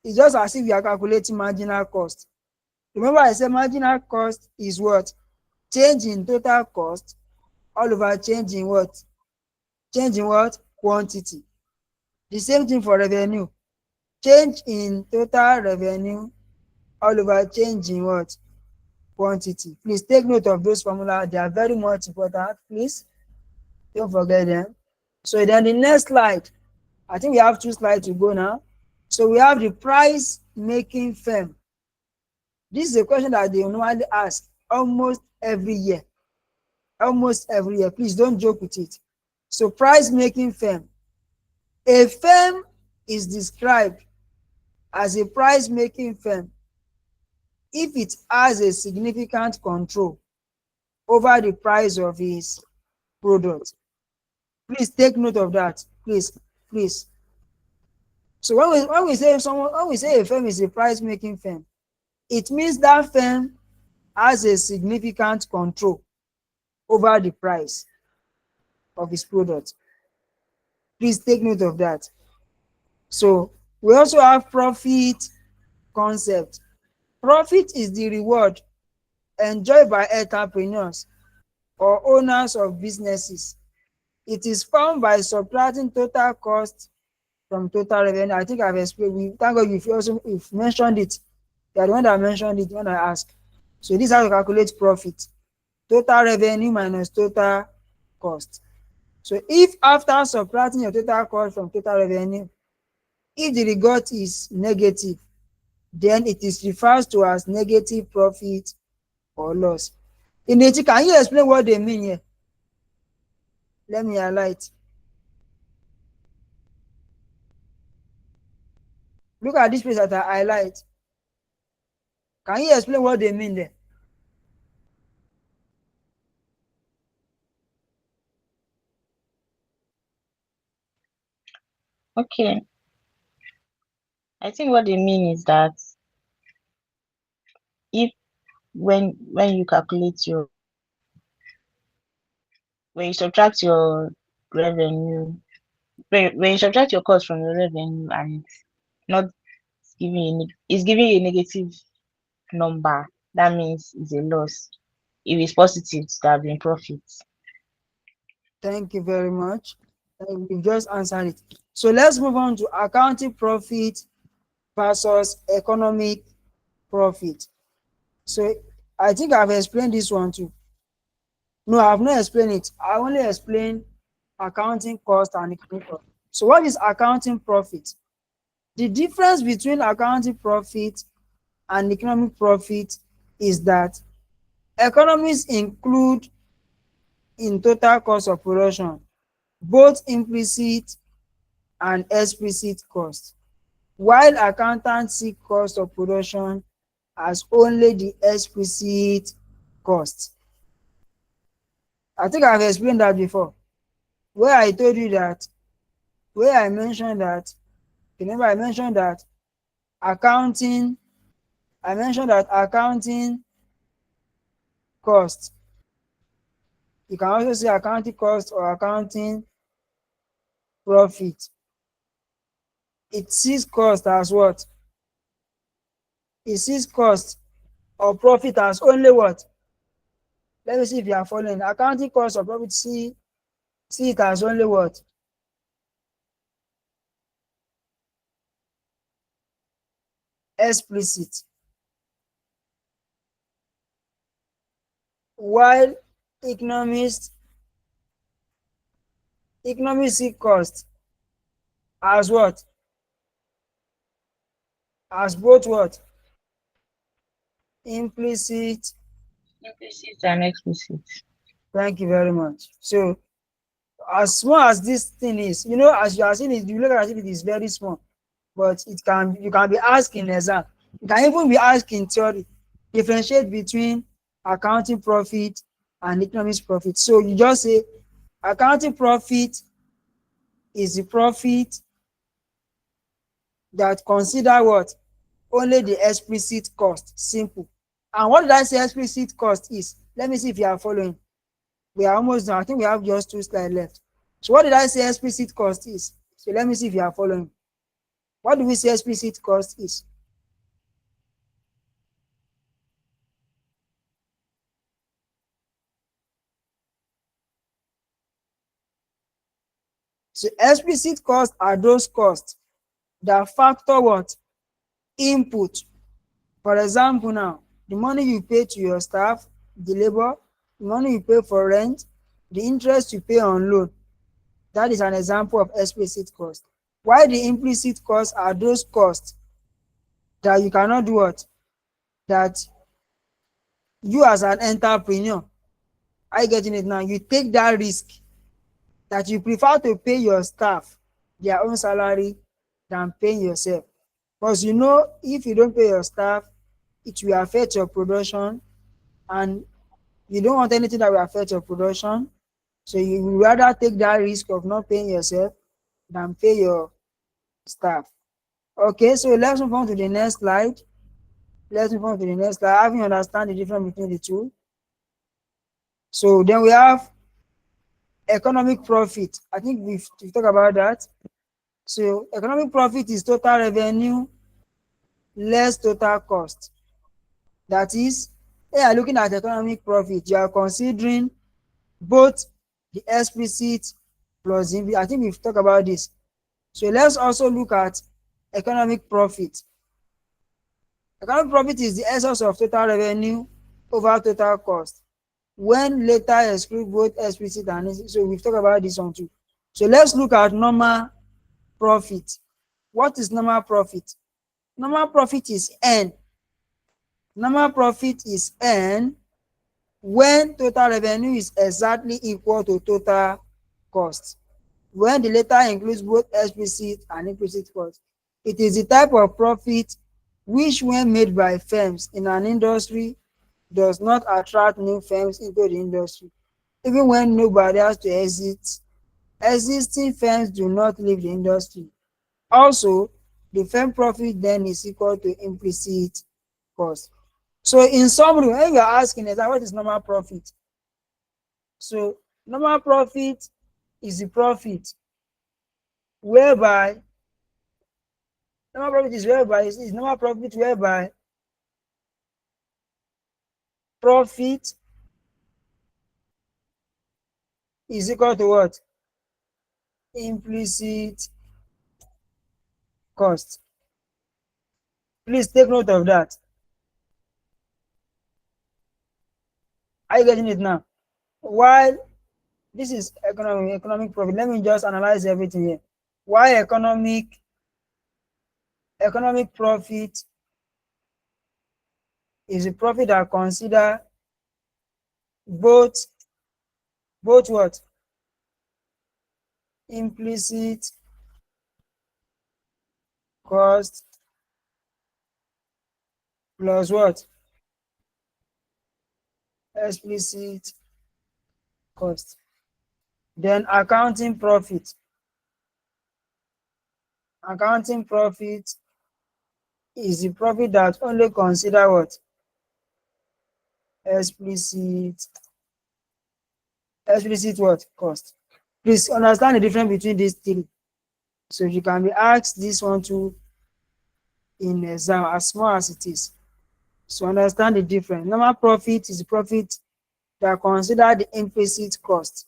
It's just as if you are calculating marginal cost. Remember I said marginal cost is what? Change in total cost all over change in what? Change in what? Quantity. The same thing for revenue. Change in total revenue all over change in what? Quantity. Please take note of those formulas. They are very much important. Please don't forget them. So then the next slide, I think we have 2 slides to go now. So we have the price making firm. This is a question that they normally ask almost every year. Almost every year. Please don't joke with it. So price making firm. A firm is described as a price making firm if it has a significant control over the price of its product. Please take note of that. Please. So when we say a firm is a price making firm, it means that firm has a significant control over the price of its product. Please take note of that. So we also have profit concept. Profit is the reward enjoyed by entrepreneurs or owners of businesses. It is found by subtracting total cost from total revenue. I think I've explained. Thank God you've mentioned it. You are the one that mentioned it when I asked. So this is how to calculate profit. Total revenue minus total cost. So if after subtracting your total cost from total revenue, if the result is negative, then it is referred to as negative profit or loss. Inechi, can you explain what they mean here? Let me highlight. Look at this place that I highlight. Can you explain what they mean there? Okay. I think what they mean is that if when you calculate your when you subtract your revenue when you subtract your cost from your revenue and it's not giving you it's giving you a negative number, that means it's a loss. If it's positive, it would have been profit. Thank you very much. You've just answered it. So let's move on to accounting profit versus economic profit. So I think I've explained this one too. No, I've not explained it. I only explained accounting cost and economic profit. So what is accounting profit? The difference between accounting profit and economic profit is that economics include in total cost of production both implicit and explicit cost, while accountants see cost of production as only the explicit cost. I think I've explained that before, where I told you that, where I mentioned that, remember I mentioned that accounting, I mentioned that accounting cost, you can also say accounting cost or accounting profit. It sees cost as what? It sees cost or profit as only what? Let me see if you are following. Accounting cost or profit, see it as only what? Explicit. While economists see cost as what? As both what? Implicit. Implicit and explicit. Thank you very much. So as small as this thing is, you know, as you are seeing it, you look at it, it is very small, but it can, you can be asked in exam. You can even be asked in theory. Differentiate between accounting profit and economics profit. So you just say accounting profit is the profit that consider what? Only the explicit cost. Simple. And what did I say explicit cost is? Let me see if you are following. We are almost done. I think we have just 2 slides left. So what did I say explicit cost is? So let me see if you are following. What do we say explicit cost is? So explicit costs are those costs that factor what? Input. For example now, the money you pay to your staff, the labor, the money you pay for rent, the interest you pay on loan. That is an example of explicit cost. While the implicit costs are those costs that you cannot do what? That you as an entrepreneur, are you getting it now? You take that risk that you prefer to pay your staff their own salary than paying yourself. Because you know, if you don't pay your staff, it will affect your production, and you don't want anything that will affect your production. So you would rather take that risk of not paying yourself than pay your staff. Okay, so let's move on to the next slide. Let's move on to the next slide. Having understand the difference between the two. So then we have economic profit. I think we've talked about that. So economic profit is total revenue less total cost. That is, when you are looking at economic profit, you are considering both the explicit plus the implicit. I think we've talked about this. So let's also look at economic profit. Economic profit is the essence of total revenue over total cost, when later exclude both explicit and implicit. So we've talked about this one too. So let's look at normal profit. What is normal profit? Normal profit is N. Normal profit is N when total revenue is exactly equal to total cost, when the latter includes both explicit and implicit cost. It is the type of profit which, when made by firms in an industry, does not attract new firms into the industry. Even when nobody has to exit, existing firms do not leave the industry. Also, the firm profit then is equal to implicit cost. So in summary, when you are asking is that what is normal profit? So normal profit is the profit whereby normal profit is normal profit whereby profit is equal to what? Implicit cost. Please take note of that. Are you getting it now? While this is economic profit, let me just analyze everything here. Why economic profit is a profit that consider both what? Implicit cost plus what? Explicit cost. Then accounting profit. Accounting profit is the profit that only consider what? Explicit what? Cost. Please understand the difference between these three. So you can be asked this one too in exam, as small as it is. So understand the difference. Normal profit is the profit that consider the implicit cost.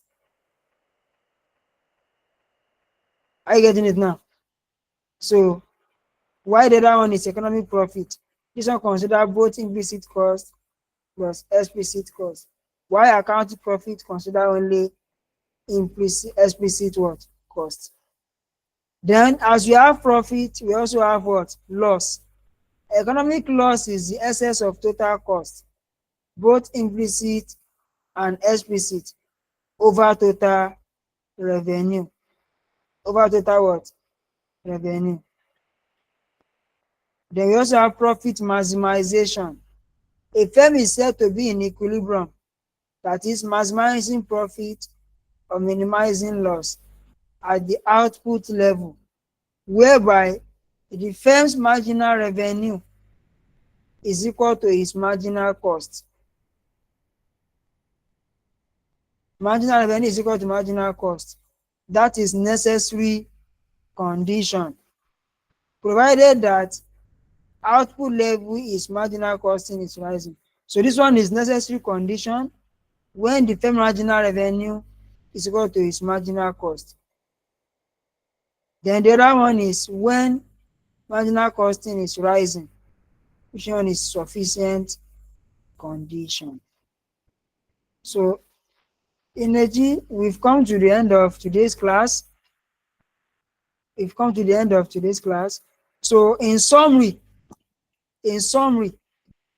Are you getting it now? So why the other one is economic profit? This one consider both implicit cost plus explicit cost. Why accounting profit consider only explicit what? Cost. Then as we have profit, we also have what? Loss. Economic loss is the excess of total cost, both implicit and explicit, over total revenue. Over total what? Revenue. Then we also have profit maximization. A firm is said to be in equilibrium, that is maximizing profit or minimizing loss at the output level, whereby the firm's marginal revenue is equal to its marginal cost. Marginal revenue is equal to marginal cost. That is necessary condition, provided that output level is marginal costing is rising. So this one is necessary condition when the firm marginal revenue is equal to its marginal cost. Then the other one is when marginal costing is rising, which one is sufficient condition. So energy, we've come to the end of today's class. We've come to the end of today's class. So in summary,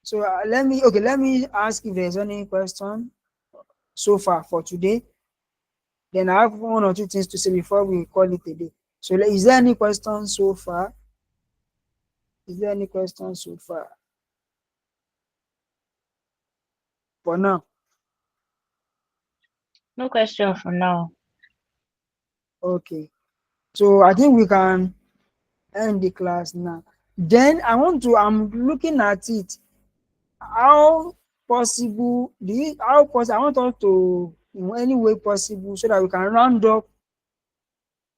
so let me ask if there's any question so far for today. Then I have one or two things to say before we call it a day. So is there any question so far? Is there any question so far? For now. No question for now. Okay. So I think we can end the class now. Then I'm looking at it. How possible I want us to, in any way possible, so that we can round up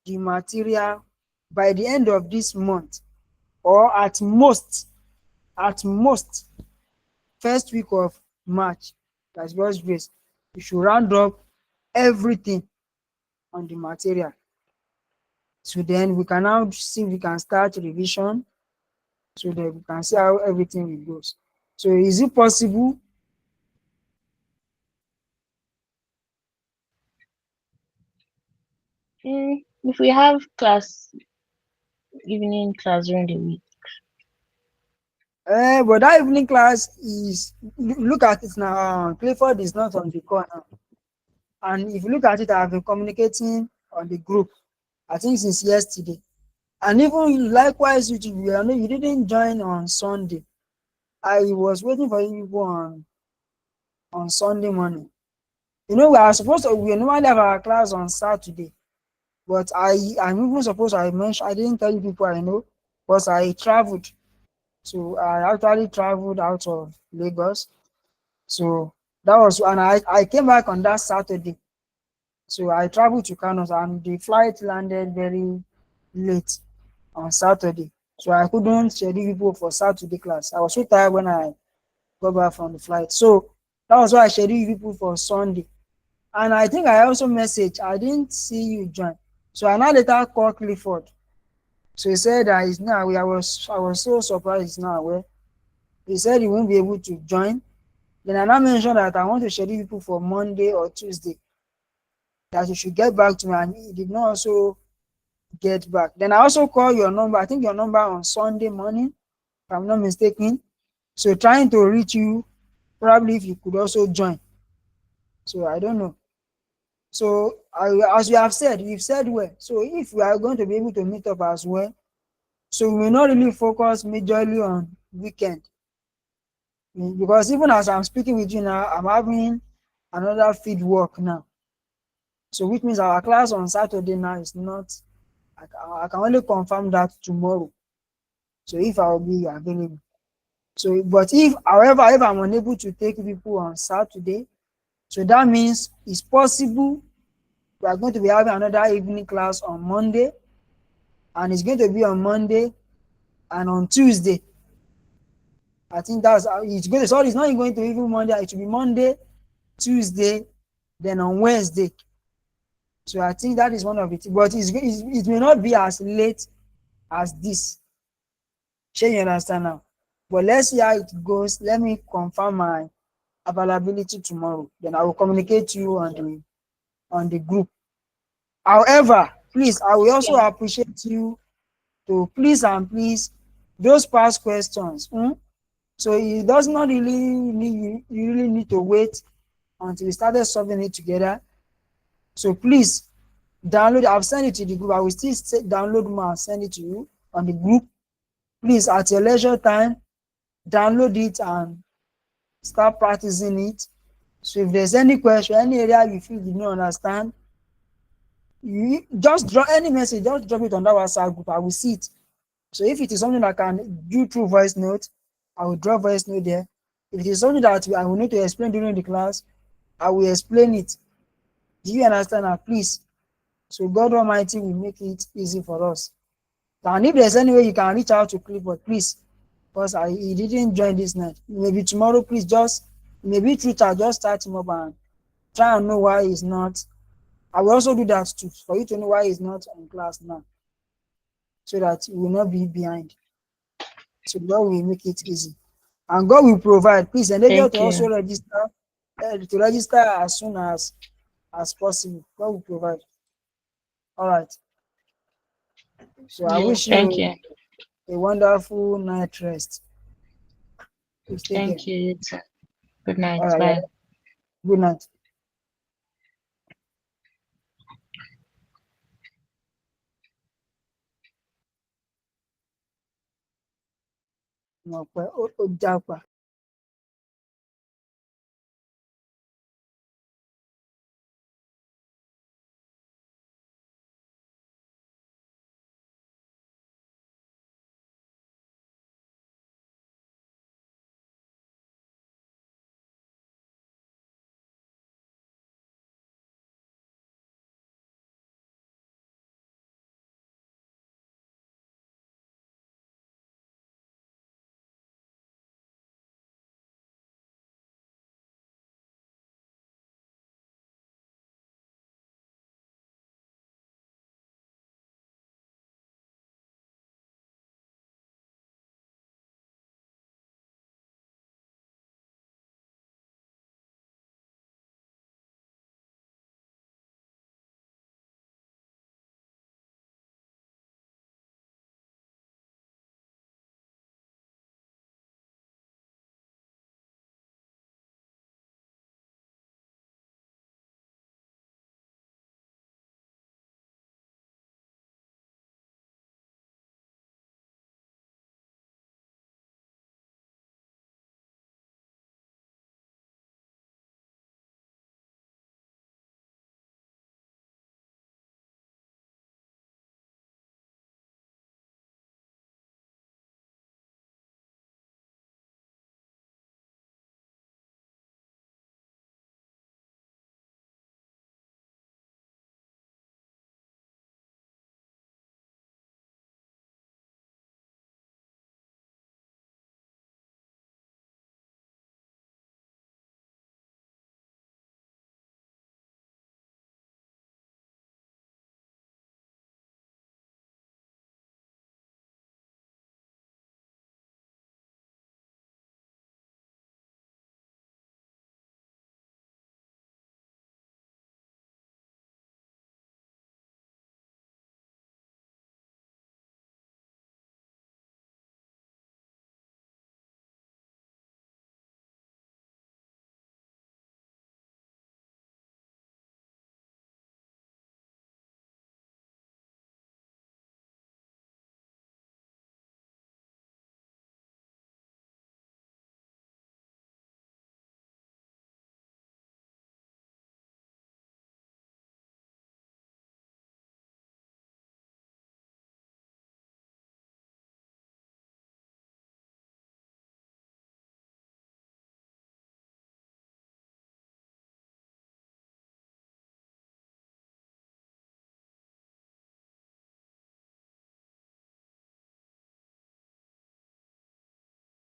the material by the end of this month, or at most first week of March. That's God's grace. We should round up everything on the material. So then we can now see if we can start revision, so that we can see how everything goes. So is it possible? If we have evening class during the week. But that evening class is, look at it now. Clifford is not on the call now. And if you look at it, I've been communicating on the group, I think since yesterday. And even likewise, you didn't join on Sunday. I was waiting for you on Sunday morning. We normally have our class on Saturday. But I'm even supposed, I didn't tell you people I know, because I traveled. So I actually traveled out of Lagos. So that was, and I came back on that Saturday. So I traveled to Kano, and the flight landed very late on Saturday. So I couldn't schedule people for Saturday class. I was so tired when I got back from the flight. So That was why I scheduled people for Sunday. And I think I also messaged, I didn't see you join. So I now later called Clifford. So he said that he's not aware. I was so surprised he's not aware. He said he won't be able to join. Then I now mentioned that I want to schedule people for Monday or Tuesday, that you should get back to me, and he did not also get back. Then I also called your number, I think your number on Sunday morning, if I'm not mistaken. So trying to reach you, probably if you could also join. So I don't know. So as you have said, you've said well. So if we are going to be able to meet up as well, so we will not really focus majorly on weekend. Because even as I'm speaking with you now, I'm having another field work now. So which means our class on Saturday now is not, I can only confirm that tomorrow. So if I will be available. So, but if, however, if I'm unable to take people on Saturday, so that means it's possible we are going to be having another evening class on Monday, and it's going to be on Monday and on Tuesday. I think that's how it's going to, sorry, it's not going to even Monday, it will be Monday, Tuesday, then on Wednesday. So I think that is one of it. But it may not be as late as this. Shall you understand now? But let's see how it goes. Let me confirm my availability tomorrow. Then I will communicate to you on the group. However, please, I will also Okay. appreciate you to please those past questions. So it does not really need, you really need to wait until we started solving it together. So please download. I've sent it to the group. I will still download more and send it to you on the group. Please, at your leisure time, download it and start practicing it. So if there's any question, any area you feel you don't understand, you just drop any message, just drop it on that WhatsApp group. I will see it. So if it is something I can do through voice note, I will drop voice note there. If it is something that I will need to explain during the class, I will explain it. Do you understand now? Please. So God Almighty will make it easy for us. And if there's any way you can reach out to Clifford, please, because he didn't join this night. Maybe tomorrow, please just, maybe Twitter, just start him up and try and know why he's not. I will also do that too, for you to know why he's not in class now, so that you will not be behind. So God will make it easy. And God will provide. Please endeavor to Thank also you. register as soon as possible. God will provide. All right. So I Yeah, wish thank you you. a wonderful night rest. Please take care. Thank you. You too. Good night. All right. Yeah. Bye. Good night. Mo pẹ́ ó jápa.